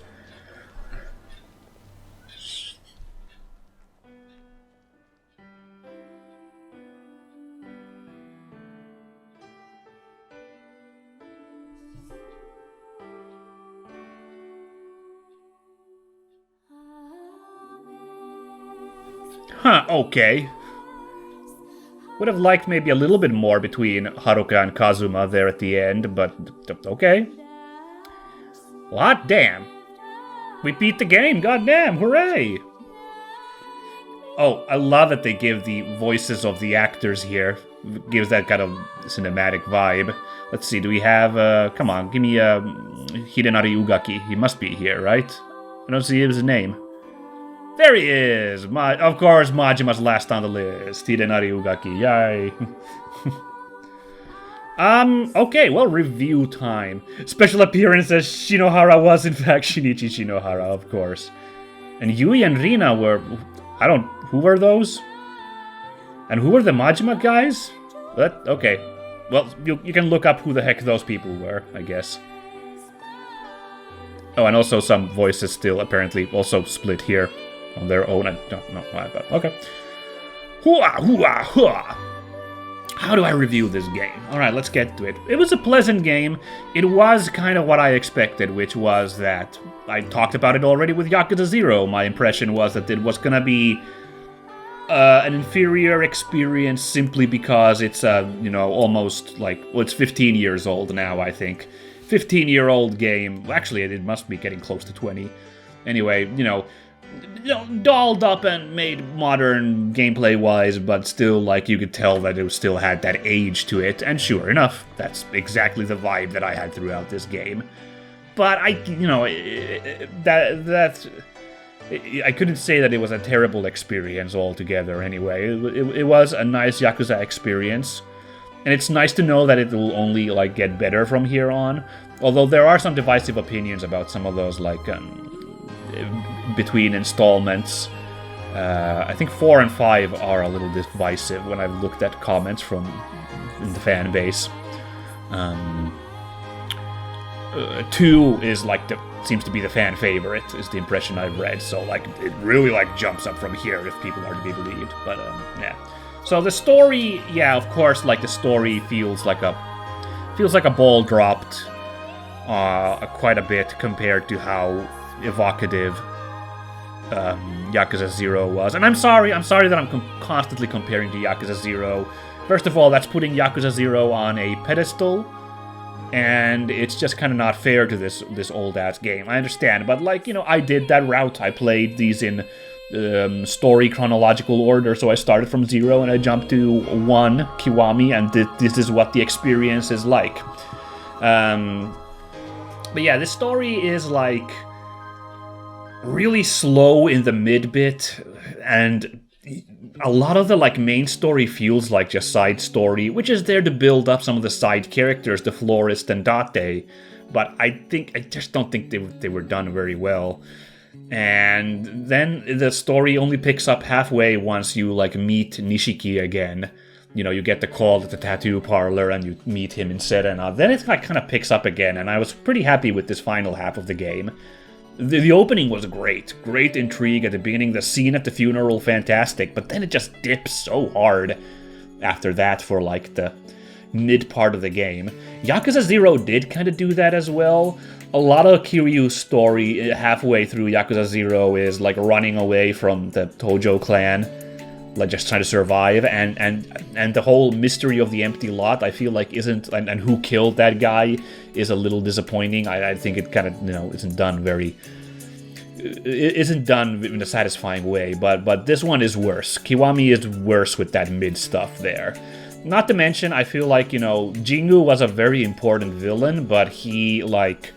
Huh, okay. Would have liked maybe a little bit more between Haruka and Kazuma there at the end, but okay. Well, hot damn. We beat the game, goddamn, hooray! Oh, I love that they give the voices of the actors here. Gives that kind of cinematic vibe. Let's see, do we have, come on, give me, Hidenari Ugaki. He must be here, right? I don't see his name. There he is! Of course, Majima's last on the list. Hidenari Ugaki, yay! Okay, well, review time. Special appearance as Shinohara was, in fact, Shinichi Shinohara, of course. And Yui and Rina were... who were those? And who were the Majima guys? Okay. Well, you can look up who the heck those people were, I guess. Oh, and also some voices still, apparently, also split here. On their own, I don't know why, but okay. How do I review this game? Alright, let's get to it. It was a pleasant game. It was kind of what I expected, which was that I talked about it already with Yakuza 0. My impression was that it was gonna be an inferior experience simply because it's almost like, well, it's 15 years old now, I think. 15-year-old game. Actually, it must be getting close to 20. Anyway, dolled up and made modern gameplay-wise, but still, like, you could tell that it still had that age to it, and sure enough, that's exactly the vibe that I had throughout this game. But I couldn't say that it was a terrible experience altogether anyway. It was a nice Yakuza experience, and it's nice to know that it will only, like, get better from here on, although there are some divisive opinions about some of those, like, between installments. I think 4 and 5 are a little divisive when I've looked at comments from in the fan base. 2 is like seems to be the fan favorite, is the impression I've read. So like it really like jumps up from here if people are to be believed. But yeah. So the story, yeah, of course, like the story feels like a ball dropped quite a bit compared to how evocative Yakuza 0 was. And I'm sorry that I'm constantly comparing to Yakuza 0. First of all, that's putting Yakuza 0 on a pedestal, and it's just kind of not fair to this old-ass game. I understand, but like, I did that route. I played these in story chronological order, so I started from 0 and I jumped to 1, Kiwami, and this is what the experience is like. But yeah, this story is like really slow in the mid bit, and a lot of the like main story feels like just side story, which is there to build up some of the side characters, the florist and Date, but I just don't think they were done very well. And then the story only picks up halfway once you like meet Nishiki again. You get the call at the tattoo parlor and you meet him in Serena. Then it like kind of picks up again, and I was pretty happy with this final half of the game. The opening was great intrigue at the beginning, the scene at the funeral, fantastic, but then it just dips so hard after that for like the mid part of the game. Yakuza 0 did kind of do that as well, a lot of Kiryu's story halfway through Yakuza 0 is like running away from the Tojo clan, like just trying to survive, and the whole mystery of the empty lot, I feel like isn't, and who killed that guy is a little disappointing. I think it kind of, you know, isn't done in a satisfying way, but this one is worse. Kiwami is worse with that mid stuff there. Not to mention, I feel like, you know, Jingu was a very important villain, but he, like,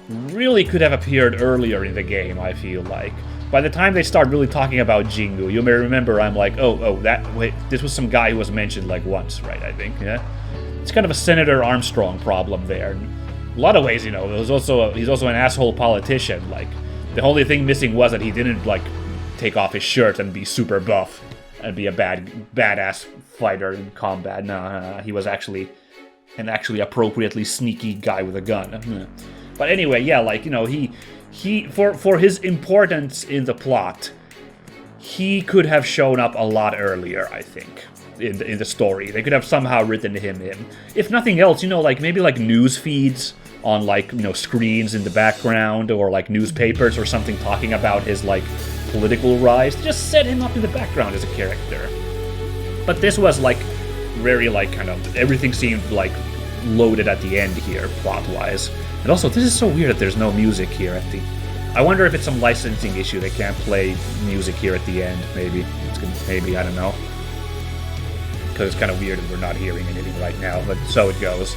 really could have appeared earlier in the game, I feel like. By the time they start really talking about Jingu, you may remember I'm like, wait, this was some guy who was mentioned, like, once, right, I think, yeah? It's kind of a Senator Armstrong problem there. In a lot of ways, you know, he's also an asshole politician, like, the only thing missing was that he didn't, like, take off his shirt and be super buff and be a badass fighter in combat. No, he was actually an appropriately sneaky guy with a gun. But anyway, yeah, like, you know, he for his importance in the plot, he could have shown up a lot earlier, I think, in the story. They could have somehow written him in. If nothing else, you know, like maybe like news feeds on, like, you know, screens in the background, or like newspapers or something talking about his, like, political rise. Just set him up in the background as a character. But this was, like, very, like, kind of, everything seemed, like, loaded at the end here, plot-wise. And also, this is so weird that there's no music here at the... I wonder if it's some licensing issue. They can't play music here at the end, maybe. Maybe, I don't know. Because it's kind of weird that we're not hearing anything right now, but so it goes.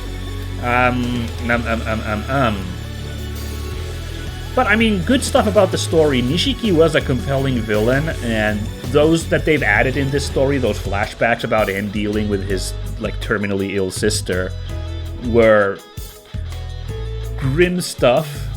But, I mean, good stuff about the story. Nishiki was a compelling villain, and those that they've added in this story, those flashbacks about him dealing with his, like, terminally ill sister, were grim stuff.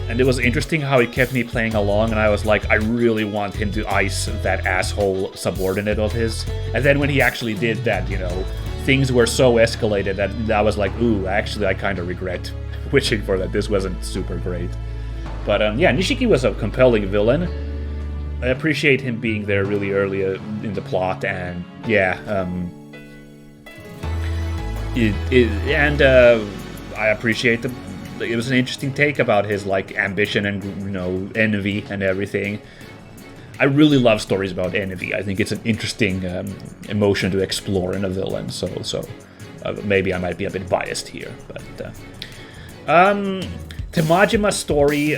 And it was interesting how it kept me playing along, and I was like, I really want him to ice that asshole subordinate of his. And then when he actually did that, you know, things were so escalated that I was like, ooh, actually, I kind of regret wishing for that. This wasn't super great. But, yeah, Nishiki was a compelling villain. I appreciate him being there really early in the plot, and, yeah, I appreciate it was an interesting take about his, like, ambition and, you know, envy and everything. I really love stories about envy. I think it's an interesting emotion to explore in a villain, so maybe I might be a bit biased here, but Tamajima's story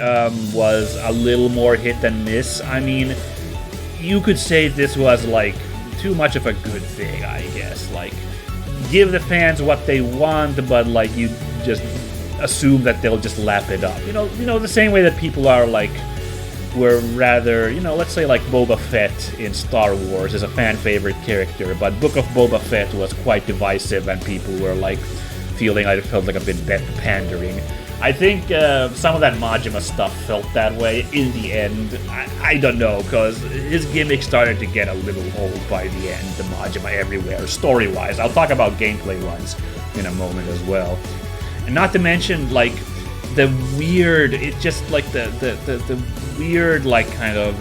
was a little more hit than miss. I mean, you could say this was, like, too much of a good thing, I guess. Like, give the fans what they want, but, like, you just assume that they'll just lap it up. You know, the same way that people are, like, were rather, you know, let's say, like, Boba Fett in Star Wars is a fan favorite character, but Book of Boba Fett was quite divisive, and people were, like, feeling like it felt like a bit pandering. I think some of that Majima stuff felt that way in the end. I don't know, because his gimmick started to get a little old by the end, the Majima everywhere, story-wise. I'll talk about gameplay-wise in a moment as well. And not to mention, like, the weird, it just, like, the weird, like, kind of,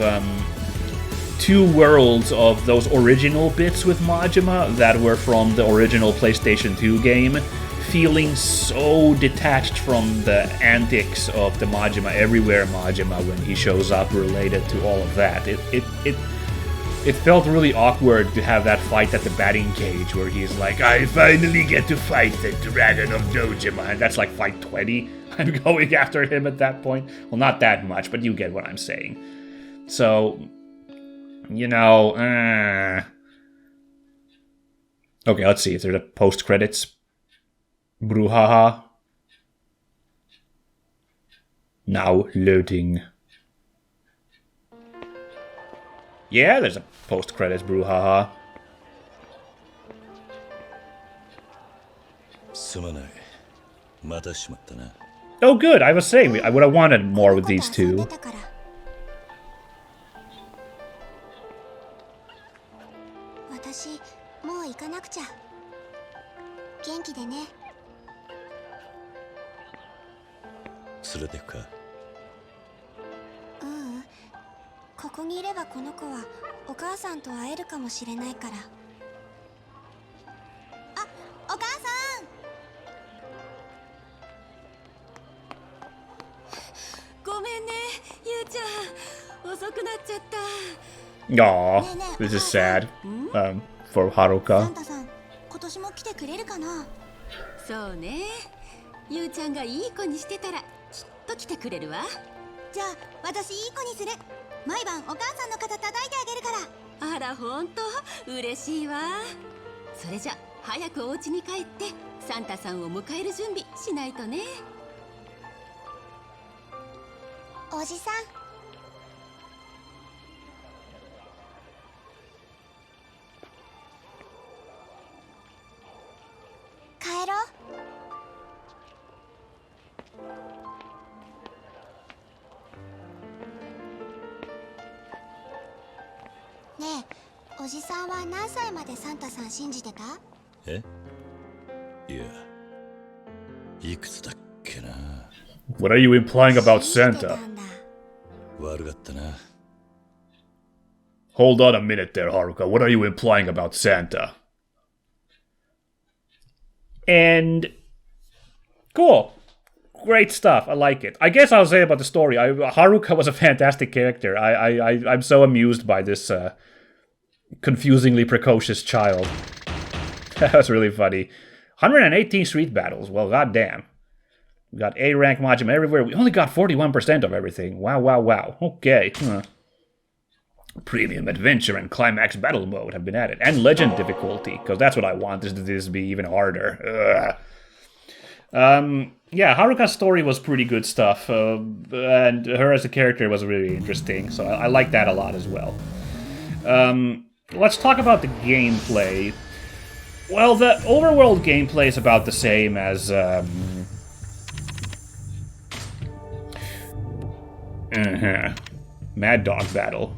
two worlds of those original bits with Majima that were from the original PlayStation 2 game, feeling so detached from the antics of the Majima Everywhere Majima when he shows up related to all of that. It felt really awkward to have that fight at the batting cage where he's like, I finally get to fight the Dragon of Dojima, and that's like fight 20. I'm going after him at that point. Well, not that much, but you get what I'm saying. So, you know, okay, let's see. Is there the post-credits? Brouhaha. Now loading. Yeah, there's a post-credits brouhaha. すまない。またしまったな。 Oh, good. I was saying I would have wanted more with these two. 私もう行かなくちゃ。元気でね。連れてくか。ここにいればこの子はお母さんと会えるかもしれないから。あ、お母さん。ごめんねゆうちゃん遅くなっちゃった Aw, this is sad. For サ Haruka. ンタさん今年も来てくれるかな。そうねゆうちゃんがいい子にしてたらきっと来てくれるわじゃあ私いい子にする。毎晩お母さんの肩叩いてあげるから。あらほんと嬉しいわそれじゃ早くお家に帰ってサンタさんを迎える準備しないとねおじさん。帰ろう。ねえ、おじさんは何歳までサンタさん信じてた？え？いや、いくつだっけな。What are you implying about 信じて Santa? たんだ。悪かったな。Hold on a minute there, Haruka. What are you implying about Santa? And cool. Great stuff. I like it. I guess I'll say about the story. Haruka was a fantastic character. I'm so amused by this confusingly precocious child. That was really funny. 118 street battles. Well, goddamn. We got A rank Majima everywhere. We only got 41% of everything. Wow, wow, wow. Okay. Premium adventure and climax battle mode have been added. And legend difficulty, because that's what I want, is this to be even harder. Yeah, Haruka's story was pretty good stuff, and her as a character was really interesting, so I like that a lot as well. Let's talk about the gameplay. Well, the overworld gameplay is about the same as Mad Dog Battle.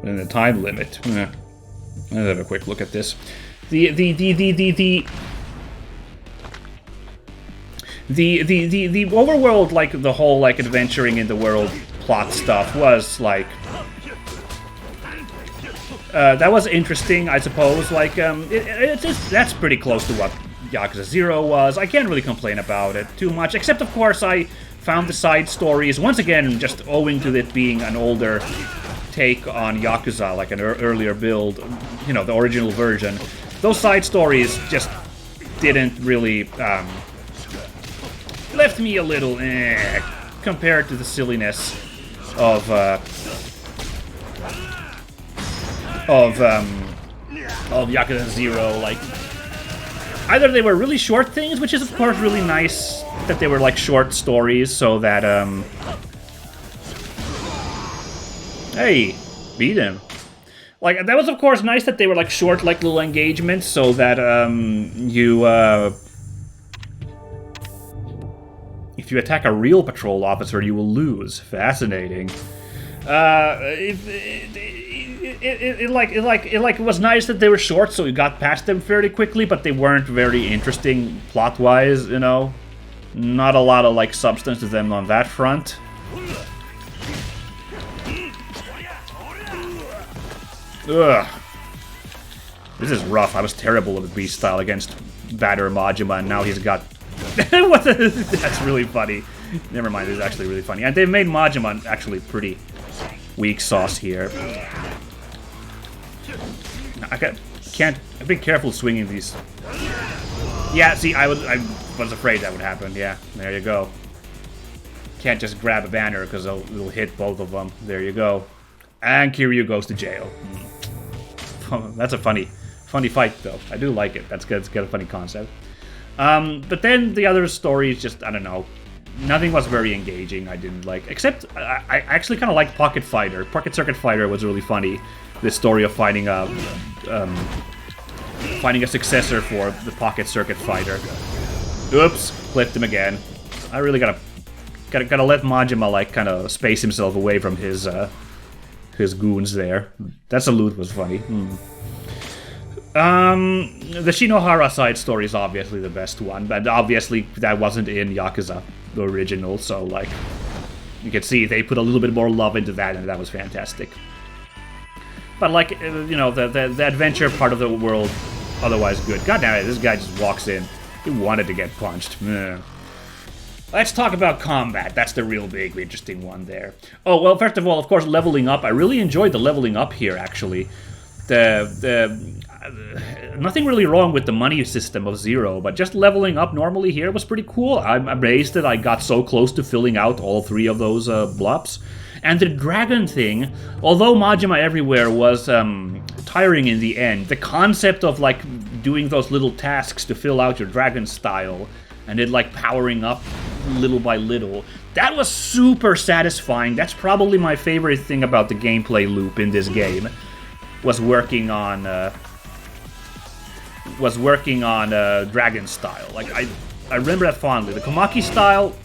And the time limit. Let's have a quick look at this. The overworld, like the whole like adventuring in the world plot stuff was like that was interesting, I suppose. Like that's pretty close to what Yakuza 0 was. I can't really complain about it too much, except of course I found the side stories once again just owing to it being an older take on Yakuza, like an earlier build, you know, the original version. Those side stories just didn't really left me a little compared to the silliness of Yakuza 0. Like, either they were really short things, which is of course really nice that they were like short stories, so that hey, beat him. Like, that was of course nice that they were like short, like little engagements, so that if you attack a real patrol officer, you will lose. Fascinating. It was nice that they were short, so you got past them fairly quickly, but they weren't very interesting plot-wise, you know? Not a lot of, like, substance to them on that front. Ugh. This is rough. I was terrible with Beast Style against Batter Majima, and now he's got... That's really funny. Never mind, this is actually really funny. And they've made Majima actually pretty weak sauce here. I can't... Be careful swinging these. Yeah, see, I was afraid that would happen. Yeah, there you go. Can't just grab a banner because it'll hit both of them. There you go. And Kiryu goes to jail. That's a funny fight, though. I do like it. That's good. It's got a funny concept. But then the other stories, just, I don't know. Nothing was very engaging. I didn't like. Except, I actually kind of liked Pocket Fighter. Pocket Circuit Fighter was really funny. This story of finding a successor for the Pocket Circuit Fighter. Oops, clipped him again. I really gotta let Majima like kind of space himself away from his goons there. That salute was funny. The Shinohara side story is obviously the best one, but obviously that wasn't in Yakuza, the original, so like you can see they put a little bit more love into that, and that was fantastic. But like, you know, the adventure part of the world, otherwise good. God damn it, this guy just walks in. He wanted to get punched. Let's talk about combat. That's the real big, interesting one there. Oh, well, first of all, of course, leveling up. I really enjoyed the leveling up here, actually. Nothing really wrong with the money system of Zero, but just leveling up normally here was pretty cool. I'm amazed that I got so close to filling out all 3 of those blops. And the dragon thing, although Majima Everywhere was tiring in the end, the concept of like doing those little tasks to fill out your dragon style and it like powering up little by little, that was super satisfying. That's probably my favorite thing about the gameplay loop in this game, was working on dragon style. Like I remember that fondly. The Komaki style,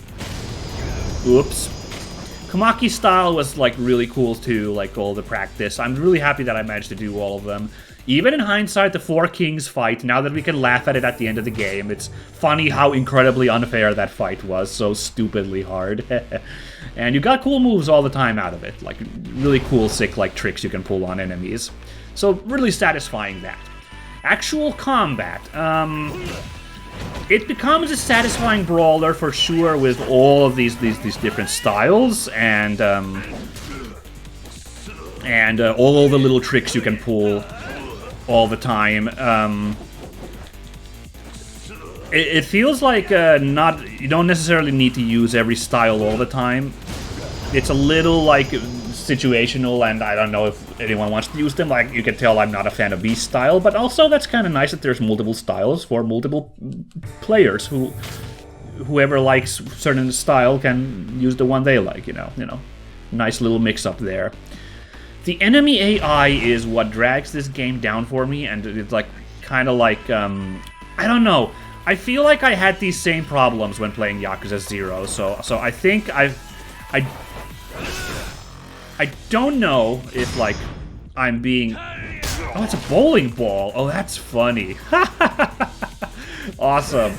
Komaki style was like really cool too, like all the practice. I'm really happy that I managed to do all of them. Even in hindsight, the 4 Kings fight, now that we can laugh at it at the end of the game, it's funny how incredibly unfair that fight was, so stupidly hard. And you got cool moves all the time out of it, like really cool, sick like tricks you can pull on enemies. So really satisfying that. Actual combat, it becomes a satisfying brawler for sure with all of these different styles and all the little tricks you can pull all the time. It feels like you don't necessarily need to use every style all the time. It's a little like situational, and I don't know if anyone wants to use them. Like, you can tell I'm not a fan of V's style, but also that's kind of nice that there's multiple styles for multiple players. Whoever likes certain style can use the one they like. You know, nice little mix-up there. The enemy AI is what drags this game down for me, and it's like kind of like I don't know. I feel like I had these same problems when playing Yakuza 0, so I think I don't know if, like, I'm being... Oh, it's a bowling ball. Oh, that's funny. Awesome.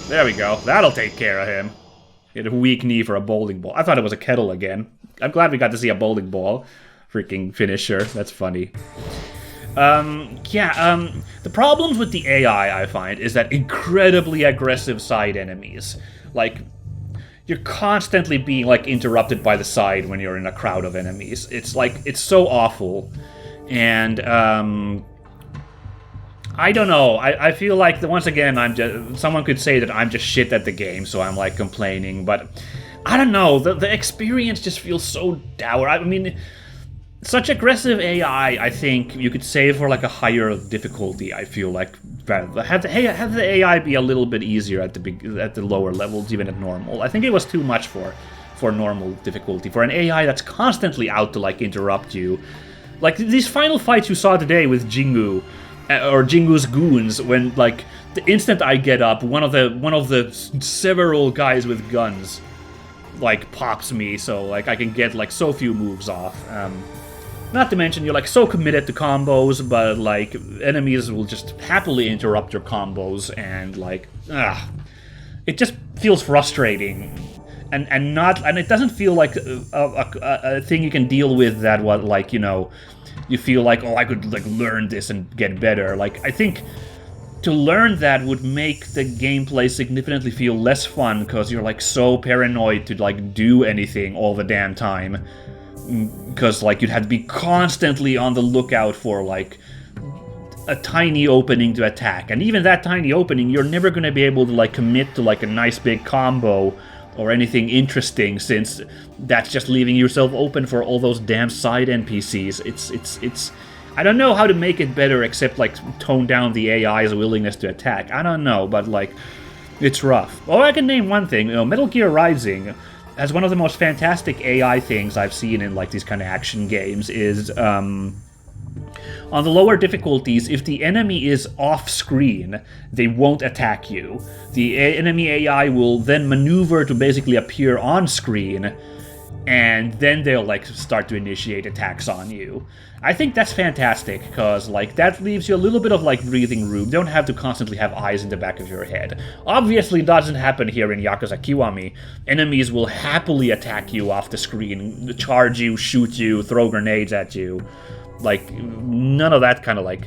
There we go. That'll take care of him. He had a weak knee for a bowling ball. I thought it was a kettle again. I'm glad we got to see a bowling ball. Freaking finisher. That's funny. The problems with the AI, I find, is that incredibly aggressive side enemies. Like, you're constantly being, like, interrupted by the side when you're in a crowd of enemies. It's, like, it's so awful. And, I don't know. I feel like, once again, someone could say that I'm just shit at the game, so I'm, like, complaining. But, I don't know. The experience just feels so dour. I mean... Such aggressive AI, I think you could say for like a higher difficulty. I feel like have the AI be a little bit easier at the lower levels, even at normal. I think it was too much for normal difficulty for an AI that's constantly out to like interrupt you. Like these final fights you saw today with Jingu or Jingu's goons, when like the instant I get up, one of the several guys with guns like pops me, so like I can get like so few moves off. Not to mention, you're like so committed to combos, but like enemies will just happily interrupt your combos, and like, it just feels frustrating, and it doesn't feel like a thing you can deal with that what like, you know, you feel like, oh, I could like learn this and get better. Like, I think to learn that would make the gameplay significantly feel less fun, because you're like so paranoid to like do anything all the damn time. Because, like, you'd have to be constantly on the lookout for, like, a tiny opening to attack. And even that tiny opening, you're never going to be able to, like, commit to, like, a nice big combo or anything interesting, since that's just leaving yourself open for all those damn side NPCs. It's... I don't know how to make it better except, like, tone down the AI's willingness to attack. I don't know, but, like, it's rough. Oh, I can name one thing. You know, Metal Gear Rising... as one of the most fantastic AI things I've seen in like these kind of action games is on the lower difficulties, if the enemy is off-screen, they won't attack you. The enemy AI will then maneuver to basically appear on-screen, and then they'll like start to initiate attacks on you. I think that's fantastic, because like that leaves you a little bit of like breathing room. You don't have to constantly have eyes in the back of your head. Obviously it doesn't happen here in Yakuza Kiwami. Enemies will happily attack you off the screen, charge you, shoot you, throw grenades at you. Like, none of that kind of like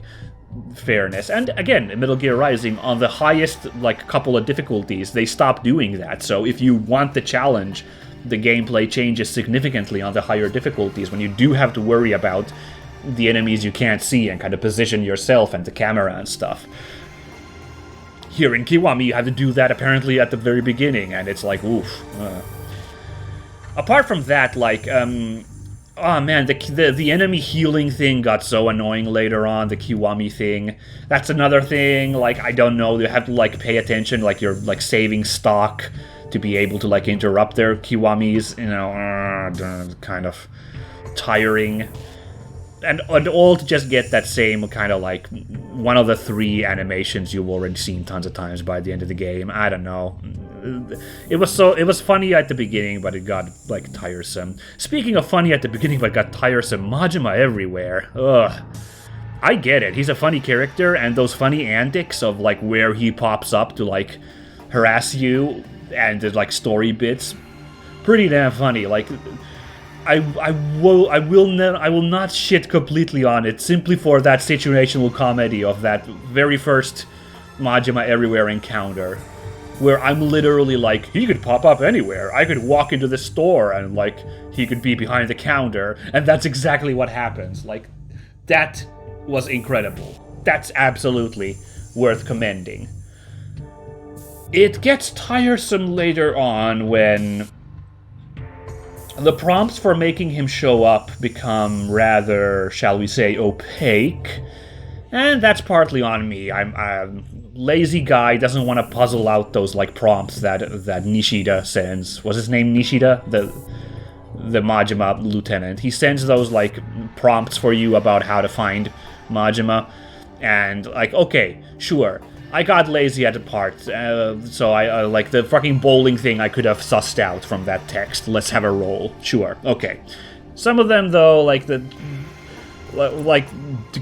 fairness. And again, in Metal Gear Rising, on the highest like couple of difficulties, they stopped doing that. So if you want the challenge, the gameplay changes significantly on the higher difficulties when you do have to worry about the enemies you can't see and kind of position yourself and the camera and stuff. Here in Kiwami, you have to do that apparently at the very beginning, and it's like, oof. Apart from that, like, oh man, the enemy healing thing got so annoying later on, the Kiwami thing. That's another thing, like, I don't know, you have to, like, pay attention, like, you're, like, saving stock to be able to, like, interrupt their Kiwamis, you know, kind of tiring. And all to just get that same kind of, like, one of the 3 animations you've already seen tons of times by the end of the game. I don't know. It was funny at the beginning, but it got, like, tiresome. Speaking of funny at the beginning, but got tiresome, Majima everywhere. Ugh. I get it. He's a funny character, and those funny antics of, like, where he pops up to, like, harass you, and the, like, story bits, pretty damn funny. Like, I will not shit completely on it, simply for that situational comedy of that very first Majima everywhere encounter, where I'm literally like, he could pop up anywhere. I could walk into the store and, like, he could be behind the counter, and that's exactly what happens. Like, that was incredible. That's absolutely worth commending. It gets tiresome later on when the prompts for making him show up become rather, shall we say, opaque. And that's partly on me. I'm lazy guy, doesn't want to puzzle out those, like, prompts that Nishida sends. Was his name Nishida? The Majima lieutenant. He sends those, like, prompts for you about how to find Majima. And, like, okay, sure. I got lazy at the part, so I like, the fucking bowling thing I could have sussed out from that text. Let's have a roll. Sure, okay. Some of them, though, like, to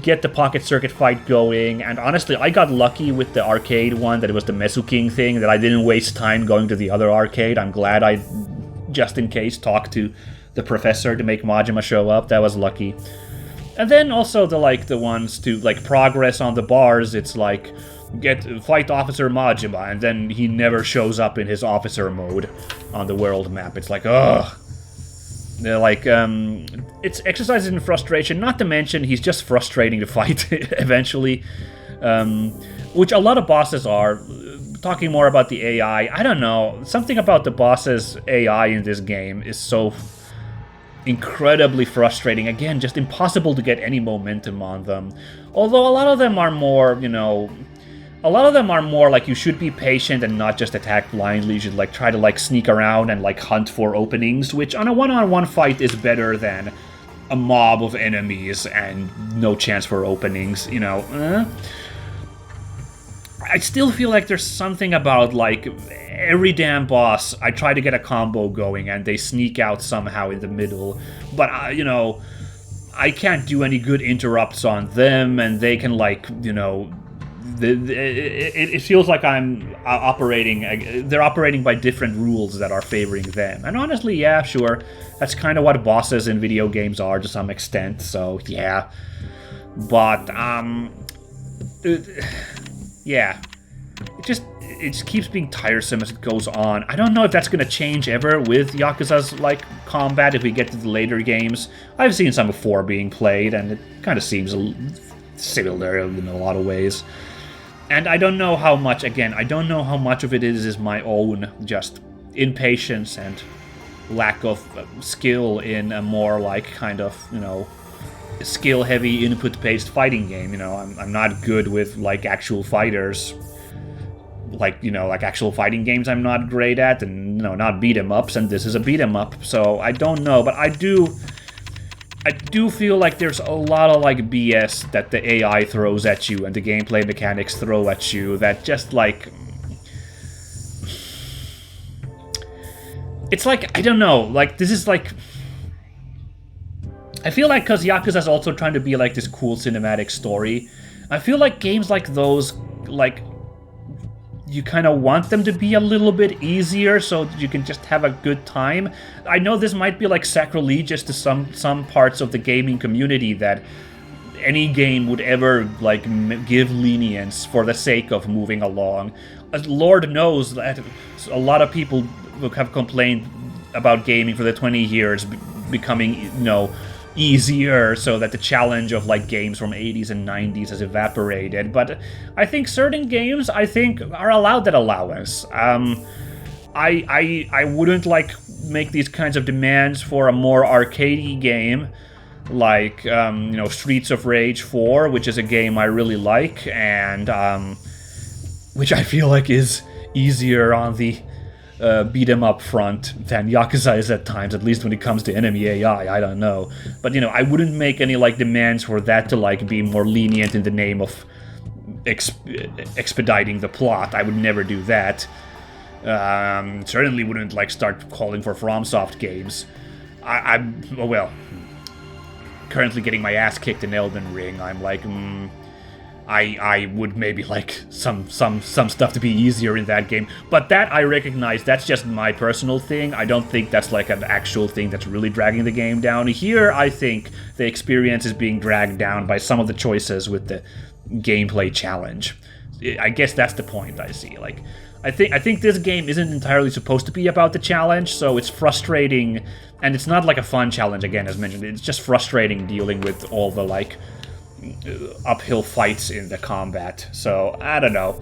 get the pocket circuit fight going, and honestly, I got lucky with the arcade one, that it was the Mesu King thing, that I didn't waste time going to the other arcade. I'm glad I, just in case, talked to the professor to make Majima show up. That was lucky. And then also the ones to, like, progress on the bars, it's like, fight Officer Majima, and then he never shows up in his officer mode on the world map. It's like, ugh. They're like, it's exercises in frustration, not to mention he's just frustrating to fight eventually, which a lot of bosses are. Talking more about the AI, I don't know, something about the boss's AI in this game is so incredibly frustrating. Again, just impossible to get any momentum on them. Although a lot of them are more, you know, like, you should be patient and not just attack blindly. You should, like, try to, like, sneak around and, like, hunt for openings, which on a one-on-one fight is better than a mob of enemies and no chance for openings, you know. I still feel like there's something about, like, every damn boss, I try to get a combo going and they sneak out somehow in the middle, but, you know, I can't do any good interrupts on them, and they can, like, you know, it feels like I'm operating, they're operating by different rules that are favoring them. And honestly, yeah, sure, that's kind of what bosses in video games are to some extent, so yeah. But, yeah, it just keeps being tiresome as it goes on. I don't know if that's going to change ever with Yakuza's, like, combat if we get to the later games. I've seen some before being played, and it kind of seems similar in a lot of ways. And I don't know how much, again, I don't know how much of it is my own just impatience and lack of skill in a more, like, kind of, you know, skill-heavy, input-based fighting game. You know, I'm not good with, like, actual fighters. Like, you know, like, actual fighting games I'm not great at, and, you know, not beat-em-ups, and this is a beat-em-up, so I don't know, but I do feel like there's a lot of, like, BS that the AI throws at you and the gameplay mechanics throw at you that just, like, it's like, I don't know, like, this is, like, I feel like because Yakuza's also trying to be, like, this cool cinematic story, I feel like games like those, like, you kind of want them to be a little bit easier so that you can just have a good time. I know this might be, like, sacrilegious to some parts of the gaming community that any game would ever like give lenience for the sake of moving along. Lord knows that a lot of people have complained about gaming for the 20 years becoming, you know, easier, so that the challenge of like games from 80s and 90s has evaporated. But I think certain games, are allowed that allowance. I wouldn't like make these kinds of demands for a more arcadey game, like Streets of Rage 4, which is a game I really like, and which I feel like is easier on the beat 'em up front than Yakuza is at times, at least when it comes to enemy AI. I don't know, but I wouldn't make any like demands for that to like be more lenient in the name of expediting the plot. I would never do that. Certainly wouldn't like start calling for FromSoft games. I'm currently getting my ass kicked in Elden Ring. I'm like, I would maybe like some stuff to be easier in that game, but that I recognize that's just my personal thing. I don't think that's like an actual thing that's really dragging the game down. Here, I think the experience is being dragged down by some of the choices with the gameplay challenge. I guess that's the point I see. Like, I think this game isn't entirely supposed to be about the challenge, so it's frustrating, and it's not like a fun challenge, again, as mentioned. It's just frustrating dealing with all the, like, uphill fights in the combat. So, I don't know.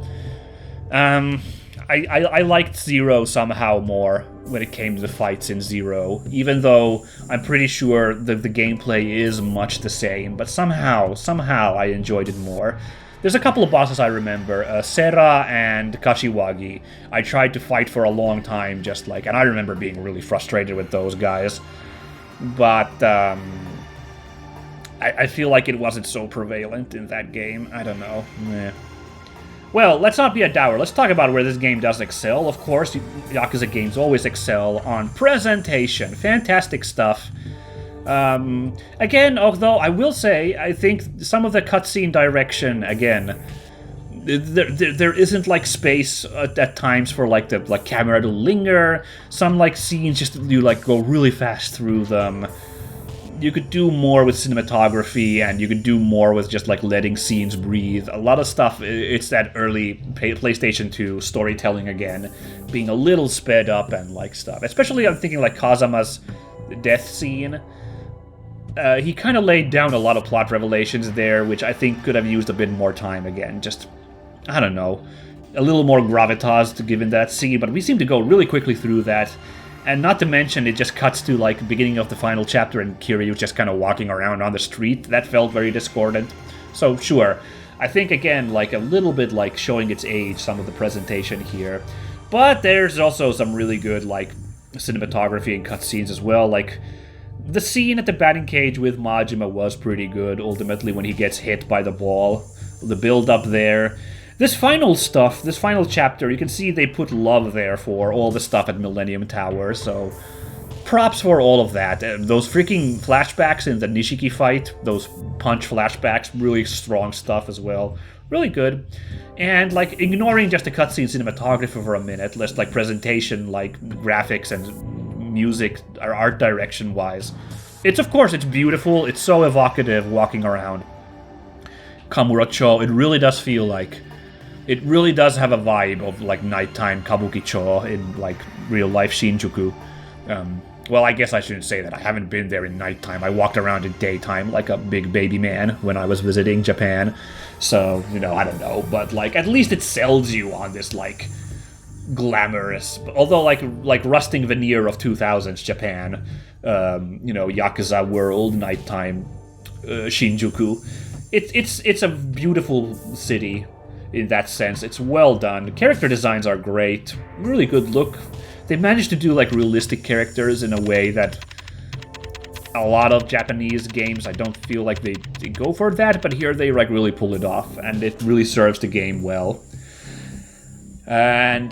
I liked Zero somehow more when it came to the fights in Zero, even though I'm pretty sure that the gameplay is much the same, but somehow I enjoyed it more. There's a couple of bosses I remember, Sera and Kashiwagi. I tried to fight for a long time, just like, and I remember being really frustrated with those guys. But I feel like it wasn't so prevalent in that game. I don't know. Well, let's not be a dour. Let's talk about where this game does excel. Of course, Yakuza games always excel on presentation. Fantastic stuff. Again, although I will say, I think some of the cutscene direction, again, there isn't like space at times for like the camera to linger. Some like scenes just you like go really fast through them. You could do more with cinematography, and you could do more with just like letting scenes breathe. A lot of stuff, it's that early PlayStation 2 storytelling again, being a little sped up and like stuff. Especially I'm thinking like Kazama's death scene. He kind of laid down a lot of plot revelations there, which I think could have used a bit more time again. Just, I don't know, a little more gravitas to give in that scene, but we seem to go really quickly through that. And not to mention, it just cuts to, like, beginning of the final chapter and Kiryu just kind of walking around on the street. That felt very discordant. So, sure. I think, again, like, a little bit, like, showing its age, some of the presentation here. But there's also some really good, like, cinematography and cutscenes as well. Like, the scene at the batting cage with Majima was pretty good, ultimately, when he gets hit by the ball. The build-up there. This final stuff, this final chapter, you can see they put love there for all the stuff at Millennium Tower, so props for all of that. Those freaking flashbacks in the Nishiki fight, those punch flashbacks, really strong stuff as well. Really good. And, like, ignoring just the cutscene cinematography for a minute, less, like, presentation, like, graphics and music, or art direction-wise. Of course, it's beautiful, it's so evocative walking around Kamurocho. It really does feel like... It really does have a vibe of, like, nighttime Kabukicho in, like, real-life Shinjuku. Well, I guess I shouldn't say that. I haven't been there in nighttime. I walked around in daytime like a big baby man when I was visiting Japan. So, I don't know. But, like, at least it sells you on this, like, glamorous... Although, like rusting veneer of 2000s Japan. Yakuza world, nighttime Shinjuku. It's a beautiful city. In that sense, it's well done. Character designs are great. Really good look. They managed to do, like, realistic characters in a way that a lot of Japanese games, I don't feel like they go for that, but here they, like, really pull it off, and it really serves the game well. And,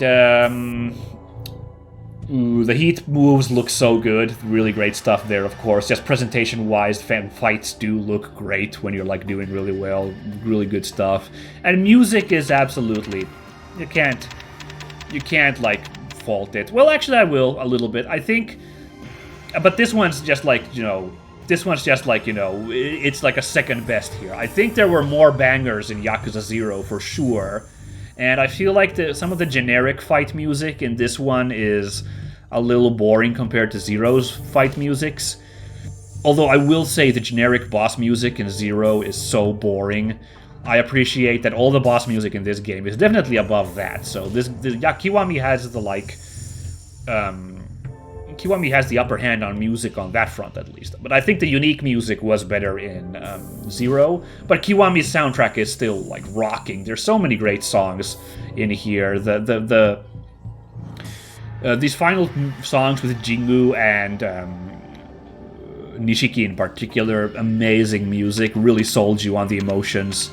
the heat moves look so good. Really great stuff there, of course. Just presentation-wise, fights do look great when you're, like, doing really well. Really good stuff. And music is absolutely... You can't, like, fault it. Well, actually, I will, a little bit. I think... But this one's just, like, this one's just like, you know, it's like a second best here. I think there were more bangers in Yakuza 0 for sure, and I feel like some of the generic fight music in this one is a little boring compared to Zero's fight musics. Although I will say the generic boss music in Zero is so boring. I appreciate that all the boss music in this game is definitely above that. So Kiwami has the Kiwami has the upper hand on music on that front at least. But I think the unique music was better in Zero. But Kiwami's soundtrack is still like rocking. There's so many great songs in here. These final songs with Jingu and Nishiki in particular, amazing music, really sold you on the emotions.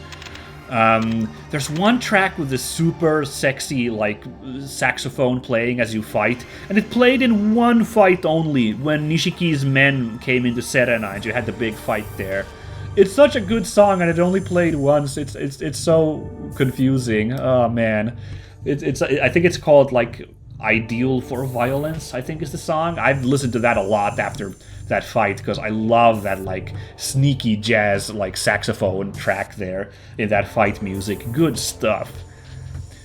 There's one track with the super sexy, like, saxophone playing as you fight, and it played in one fight only, when Nishiki's men came into Serena and you had the big fight there. It's such a good song, and it only played once. It's so confusing. Oh man, I think it's called like "Ideal for Violence," I think is the song. I've listened to that a lot after that fight because I love that like sneaky jazz like saxophone track there in that fight music. Good stuff.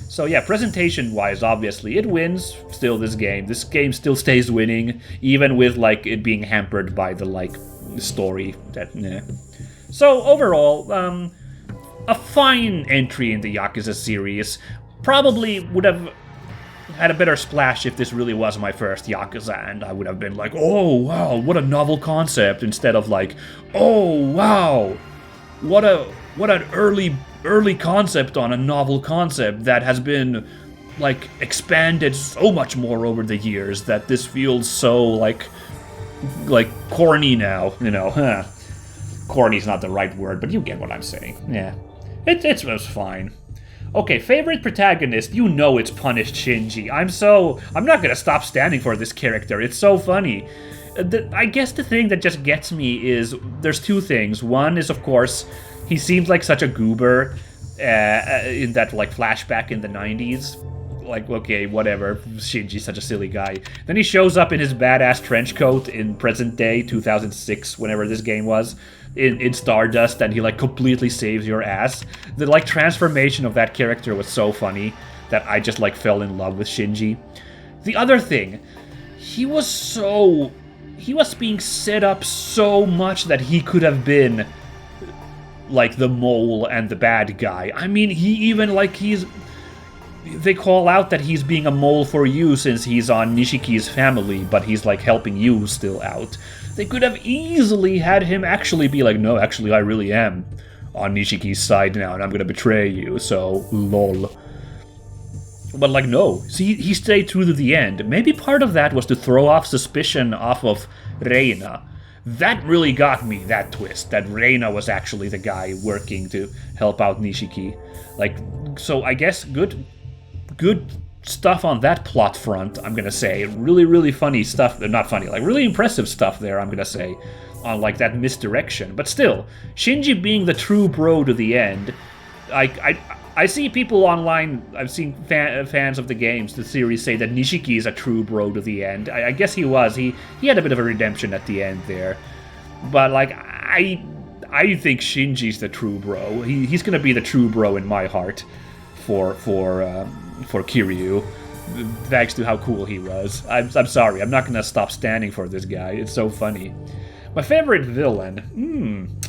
So yeah, presentation wise, obviously it wins still. This game still stays winning, even with like it being hampered by the like story that So overall, a fine entry in the Yakuza series. Probably would have had a better splash if this really was my first Yakuza, and I would have been like, oh wow, what a novel concept, instead of like, oh wow, what an early concept on a novel concept that has been like expanded so much more over the years that this feels so like corny now, you know. Corny's not the right word, but you get what I'm saying. Yeah, it was fine. Okay, favorite protagonist, you know it's Punished Shinji. I'm not gonna stop standing for this character, it's so funny. I guess the thing that just gets me is, there's two things. One is, of course, he seems like such a goober in that, like, flashback in the 90s. Like, okay, whatever, Shinji's such a silly guy. Then he shows up in his badass trench coat in present day, 2006, whenever this game was, in Stardust, and he like completely saves your ass. The like transformation of that character was so funny that I just like fell in love with Shinji. The other thing, he was being set up so much that he could have been like the mole and the bad guy. I mean, he even like they call out that he's being a mole for you since he's on Nishiki's family, but he's like helping you still out. They could have easily had him actually be like, no, actually I really am on Nishiki's side now and I'm gonna betray you, so lol. But like, no, see, he stayed through to the end. Maybe part of that was to throw off suspicion off of Reina. That really got me, that twist, that Reina was actually the guy working to help out Nishiki. Like, so I guess good stuff on that plot front, I'm gonna say. Really, really funny stuff. Not funny, like really impressive stuff there, I'm gonna say, on like that misdirection. But still, Shinji being the true bro to the end, I see people online, I've seen fans of the games, the series, say that Nishiki is a true bro to the end. I guess he was. He had a bit of a redemption at the end there. But like, I think Shinji's the true bro. He's gonna be the true bro in my heart for Kiryu, thanks to how cool he was. I'm sorry, I'm not gonna stop standing for this guy. It's so funny. My favorite villain?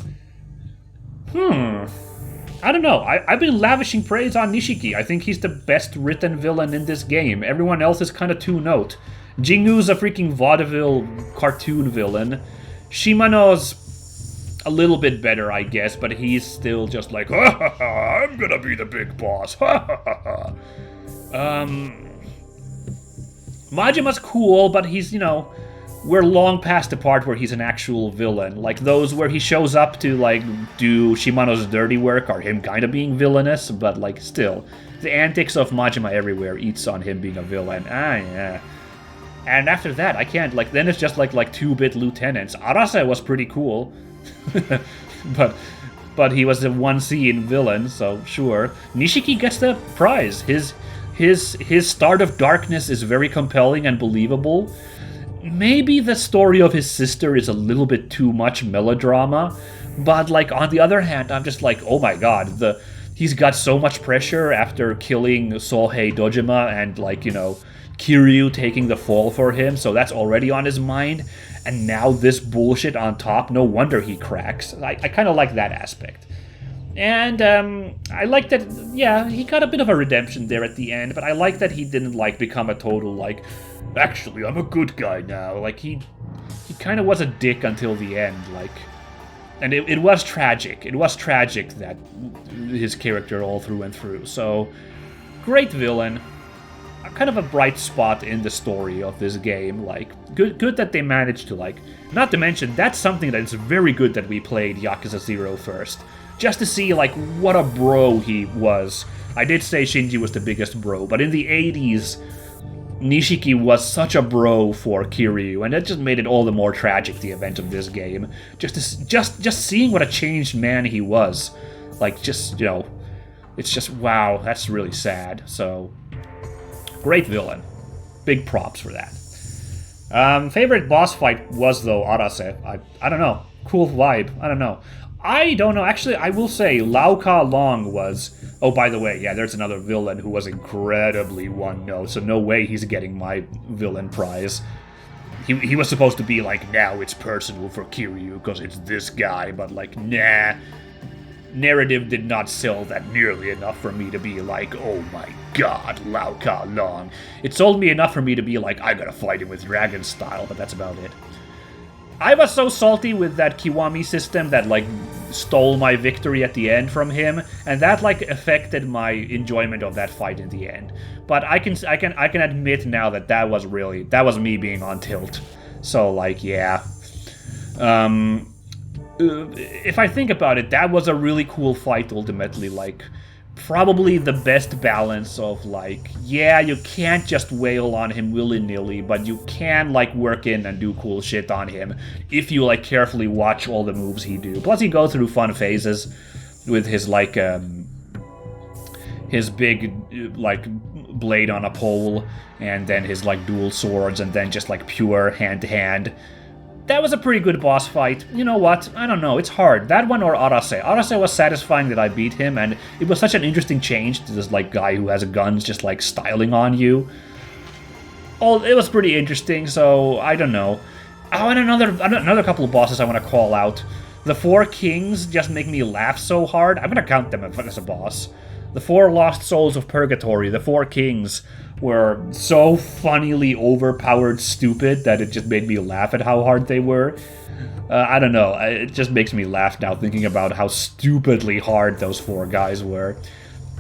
I don't know. I've been lavishing praise on Nishiki. I think he's the best written villain in this game. Everyone else is kind of two-note. Jingu's a freaking vaudeville cartoon villain. Shimano's a little bit better, I guess, but he's still just like, ha ha ha, I'm gonna be the big boss, ha ha ha ha. Majima's cool, but he's, you know, we're long past the part where he's an actual villain. Like, those where he shows up to, like, do Shimano's dirty work are him kind of being villainous, but, like, still. The antics of Majima everywhere eats on him being a villain. Yeah. And after that, I can't, like, then it's just, like 2-bit lieutenants. Arase was pretty cool. but he was a one-scene villain, so sure. Nishiki gets the prize. His start of darkness is very compelling and believable. maybe the story of his sister is a little bit too much melodrama, but like on the other hand, I'm just like, oh my god, he's got so much pressure after killing Sohei Dojima and like, you know, Kiryu taking the fall for him, so that's already on his mind, and now this bullshit on top, no wonder he cracks. I kind of like that aspect. And I like that, yeah, he got a bit of a redemption there at the end, but I like that he didn't like become a total like, actually I'm a good guy now. Like he kind of was a dick until the end, like, and it was tragic. It was tragic that his character all through and through. So great villain, kind of a bright spot in the story of this game. Like good that they managed to, like, not to mention that's something that is very good that we played Yakuza 0 first. Just to see, like, what a bro he was. I did say Shinji was the biggest bro, but in the 80s, Nishiki was such a bro for Kiryu, and that just made it all the more tragic, the event of this game. Just seeing what a changed man he was. Like, just, you know, it's just, wow, that's really sad. So, great villain. Big props for that. Favorite boss fight was, though, Arase. I don't know. Cool vibe. I don't know. Actually, I will say Lao Ka Long was... Oh, by the way, yeah, there's another villain who was incredibly one-note, so no way he's getting my villain prize. He was supposed to be like, now it's personal for Kiryu because it's this guy, but like, nah. Narrative did not sell that nearly enough for me to be like, oh my god, Lao Ka Long. It sold me enough for me to be like, I gotta fight him with dragon style, but that's about it. I was so salty with that Kiwami system that, like, stole my victory at the end from him, and that, like, affected my enjoyment of that fight in the end. But I can admit now that that was me being on tilt. So, like, yeah. If I think about it, that was a really cool fight ultimately, like, probably the best balance of, like, yeah, you can't just wail on him willy-nilly, but you can, like, work in and do cool shit on him if you, like, carefully watch all the moves he do. Plus, he goes through fun phases with his, like, his big, like, blade on a pole, and then his, like, dual swords, and then just, like, pure hand-to-hand. That was a pretty good boss fight. You know what? I don't know. It's hard. That one or Arase. Arase was satisfying that I beat him, and it was such an interesting change to this, like, guy who has a gun just, like, styling on you. Oh, it was pretty interesting, so I don't know. Oh, and another couple of bosses I want to call out. The Four Kings just make me laugh so hard. I'm going to count them as a boss. The Four Lost Souls of Purgatory, the Four Kings, were so funnily overpowered stupid that it just made me laugh at how hard they were. I don't know, it just makes me laugh now thinking about how stupidly hard those four guys were.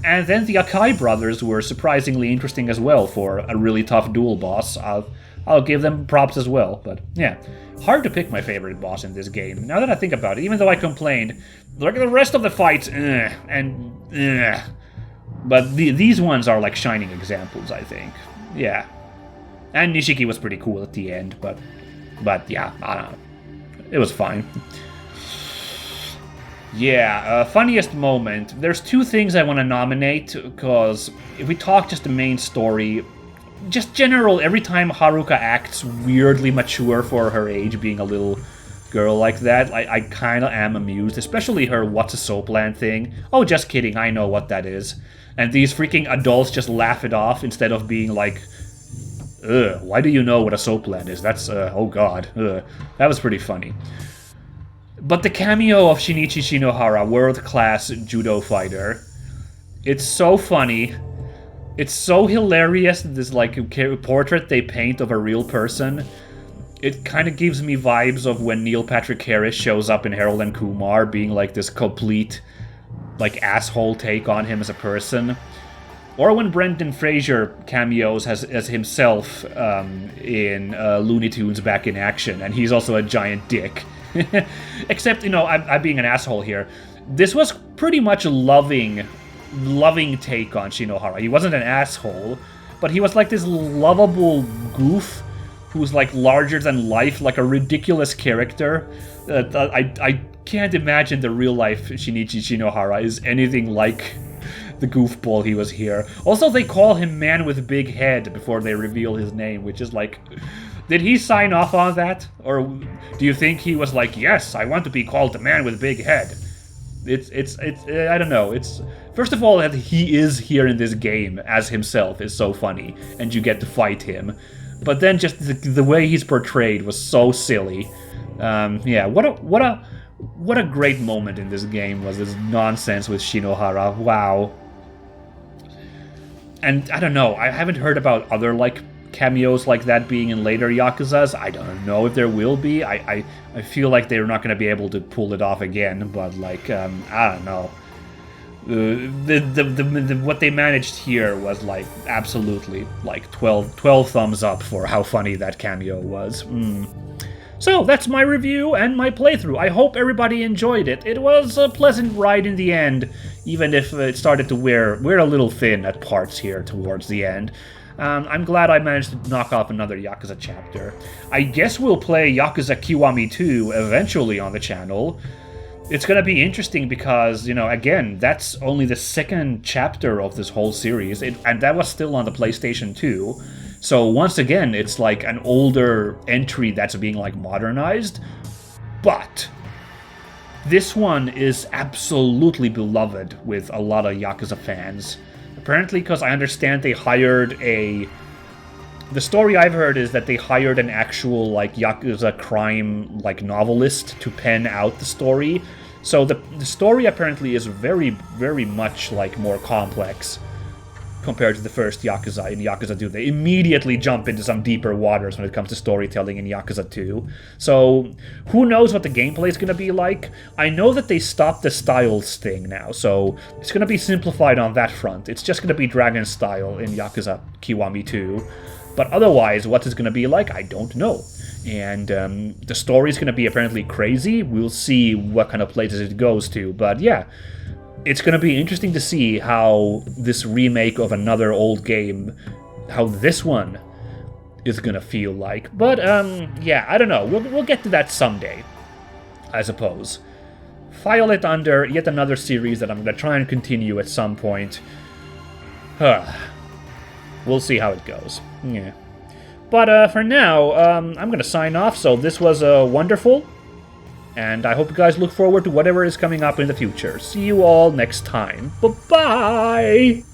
And then the Akai brothers were surprisingly interesting as well for a really tough duel boss. I'll give them props as well, but yeah. Hard to pick my favorite boss in this game. Now that I think about it, even though I complained, like the rest of the fights, but these ones are like shining examples, I think. Yeah. And Nishiki was pretty cool at the end, but yeah, I don't know. It was fine. Yeah, funniest moment. There's two things I want to nominate, because if we talk just the main story, just general, every time Haruka acts weirdly mature for her age, being a little girl like that, I kind of am amused, especially her what's a soap land thing. Oh, just kidding, I know what that is. And these freaking adults just laugh it off instead of being like, ugh, why do you know what a soap land is? That's, oh god, ugh. That was pretty funny. But the cameo of Shinichi Shinohara, world-class judo fighter, it's so funny. It's so hilarious, this, like, portrait they paint of a real person. It kind of gives me vibes of when Neil Patrick Harris shows up in Harold and Kumar, being like this complete, like, asshole take on him as a person. Or when Brendan Fraser cameos as himself in Looney Tunes Back in Action, and he's also a giant dick. Except, you know, I'm being an asshole here. This was pretty much a loving take on Shinohara. He wasn't an asshole, but he was like this lovable goof who's like larger than life, like a ridiculous character. I can't imagine the real life Shinichi Shinohara is anything like the goofball he was here. Also, they call him Man with Big Head before they reveal his name, which is like, Did he sign off on that? Or do you think he was like, yes, I want to be called the man with a big head? It's I don't know. It's first of all that he is here in this game as himself is so funny, and you get to fight him. But then just the way he's portrayed was so silly. Yeah, what a great moment in this game was this nonsense with Shinohara. Wow. And I don't know, I haven't heard about other like cameos like that being in later Yakuzas. I don't know if there will be. I feel like they're not going to be able to pull it off again, but like, I don't know. What they managed here was like absolutely like 12 thumbs up for how funny that cameo was. So that's my review and my playthrough. I hope everybody enjoyed it. It was a pleasant ride in the end, even if it started to wear a little thin at parts here towards the end. I'm glad I managed to knock off another Yakuza chapter. I guess we'll play Yakuza Kiwami 2 eventually on the channel. It's gonna be interesting because, you know, again, that's only the second chapter of this whole series, and that was still on the PlayStation 2. So once again, it's like an older entry that's being like modernized, but this one is absolutely beloved with a lot of Yakuza fans. Apparently, because I understand they hired the story I've heard is that they hired an actual like Yakuza crime like novelist to pen out the story. So the story apparently is very, very much like more complex compared to the first Yakuza. In Yakuza 2, they immediately jump into some deeper waters when it comes to storytelling in Yakuza 2. So, who knows what the gameplay is going to be like? I know that they stopped the styles thing now, so it's going to be simplified on that front. It's just going to be Dragon style in Yakuza Kiwami 2. But otherwise, what it's going to be like, I don't know. And the story is going to be apparently crazy. We'll see what kind of places it goes to. But yeah, it's going to be interesting to see how this remake of another old game, how this one is going to feel like. But, yeah, I don't know. We'll get to that someday, I suppose. File it under yet another series that I'm going to try and continue at some point. We'll see how it goes. Yeah. But for now, I'm going to sign off. So this was wonderful. And I hope you guys look forward to whatever is coming up in the future. See you all next time. Bye-bye!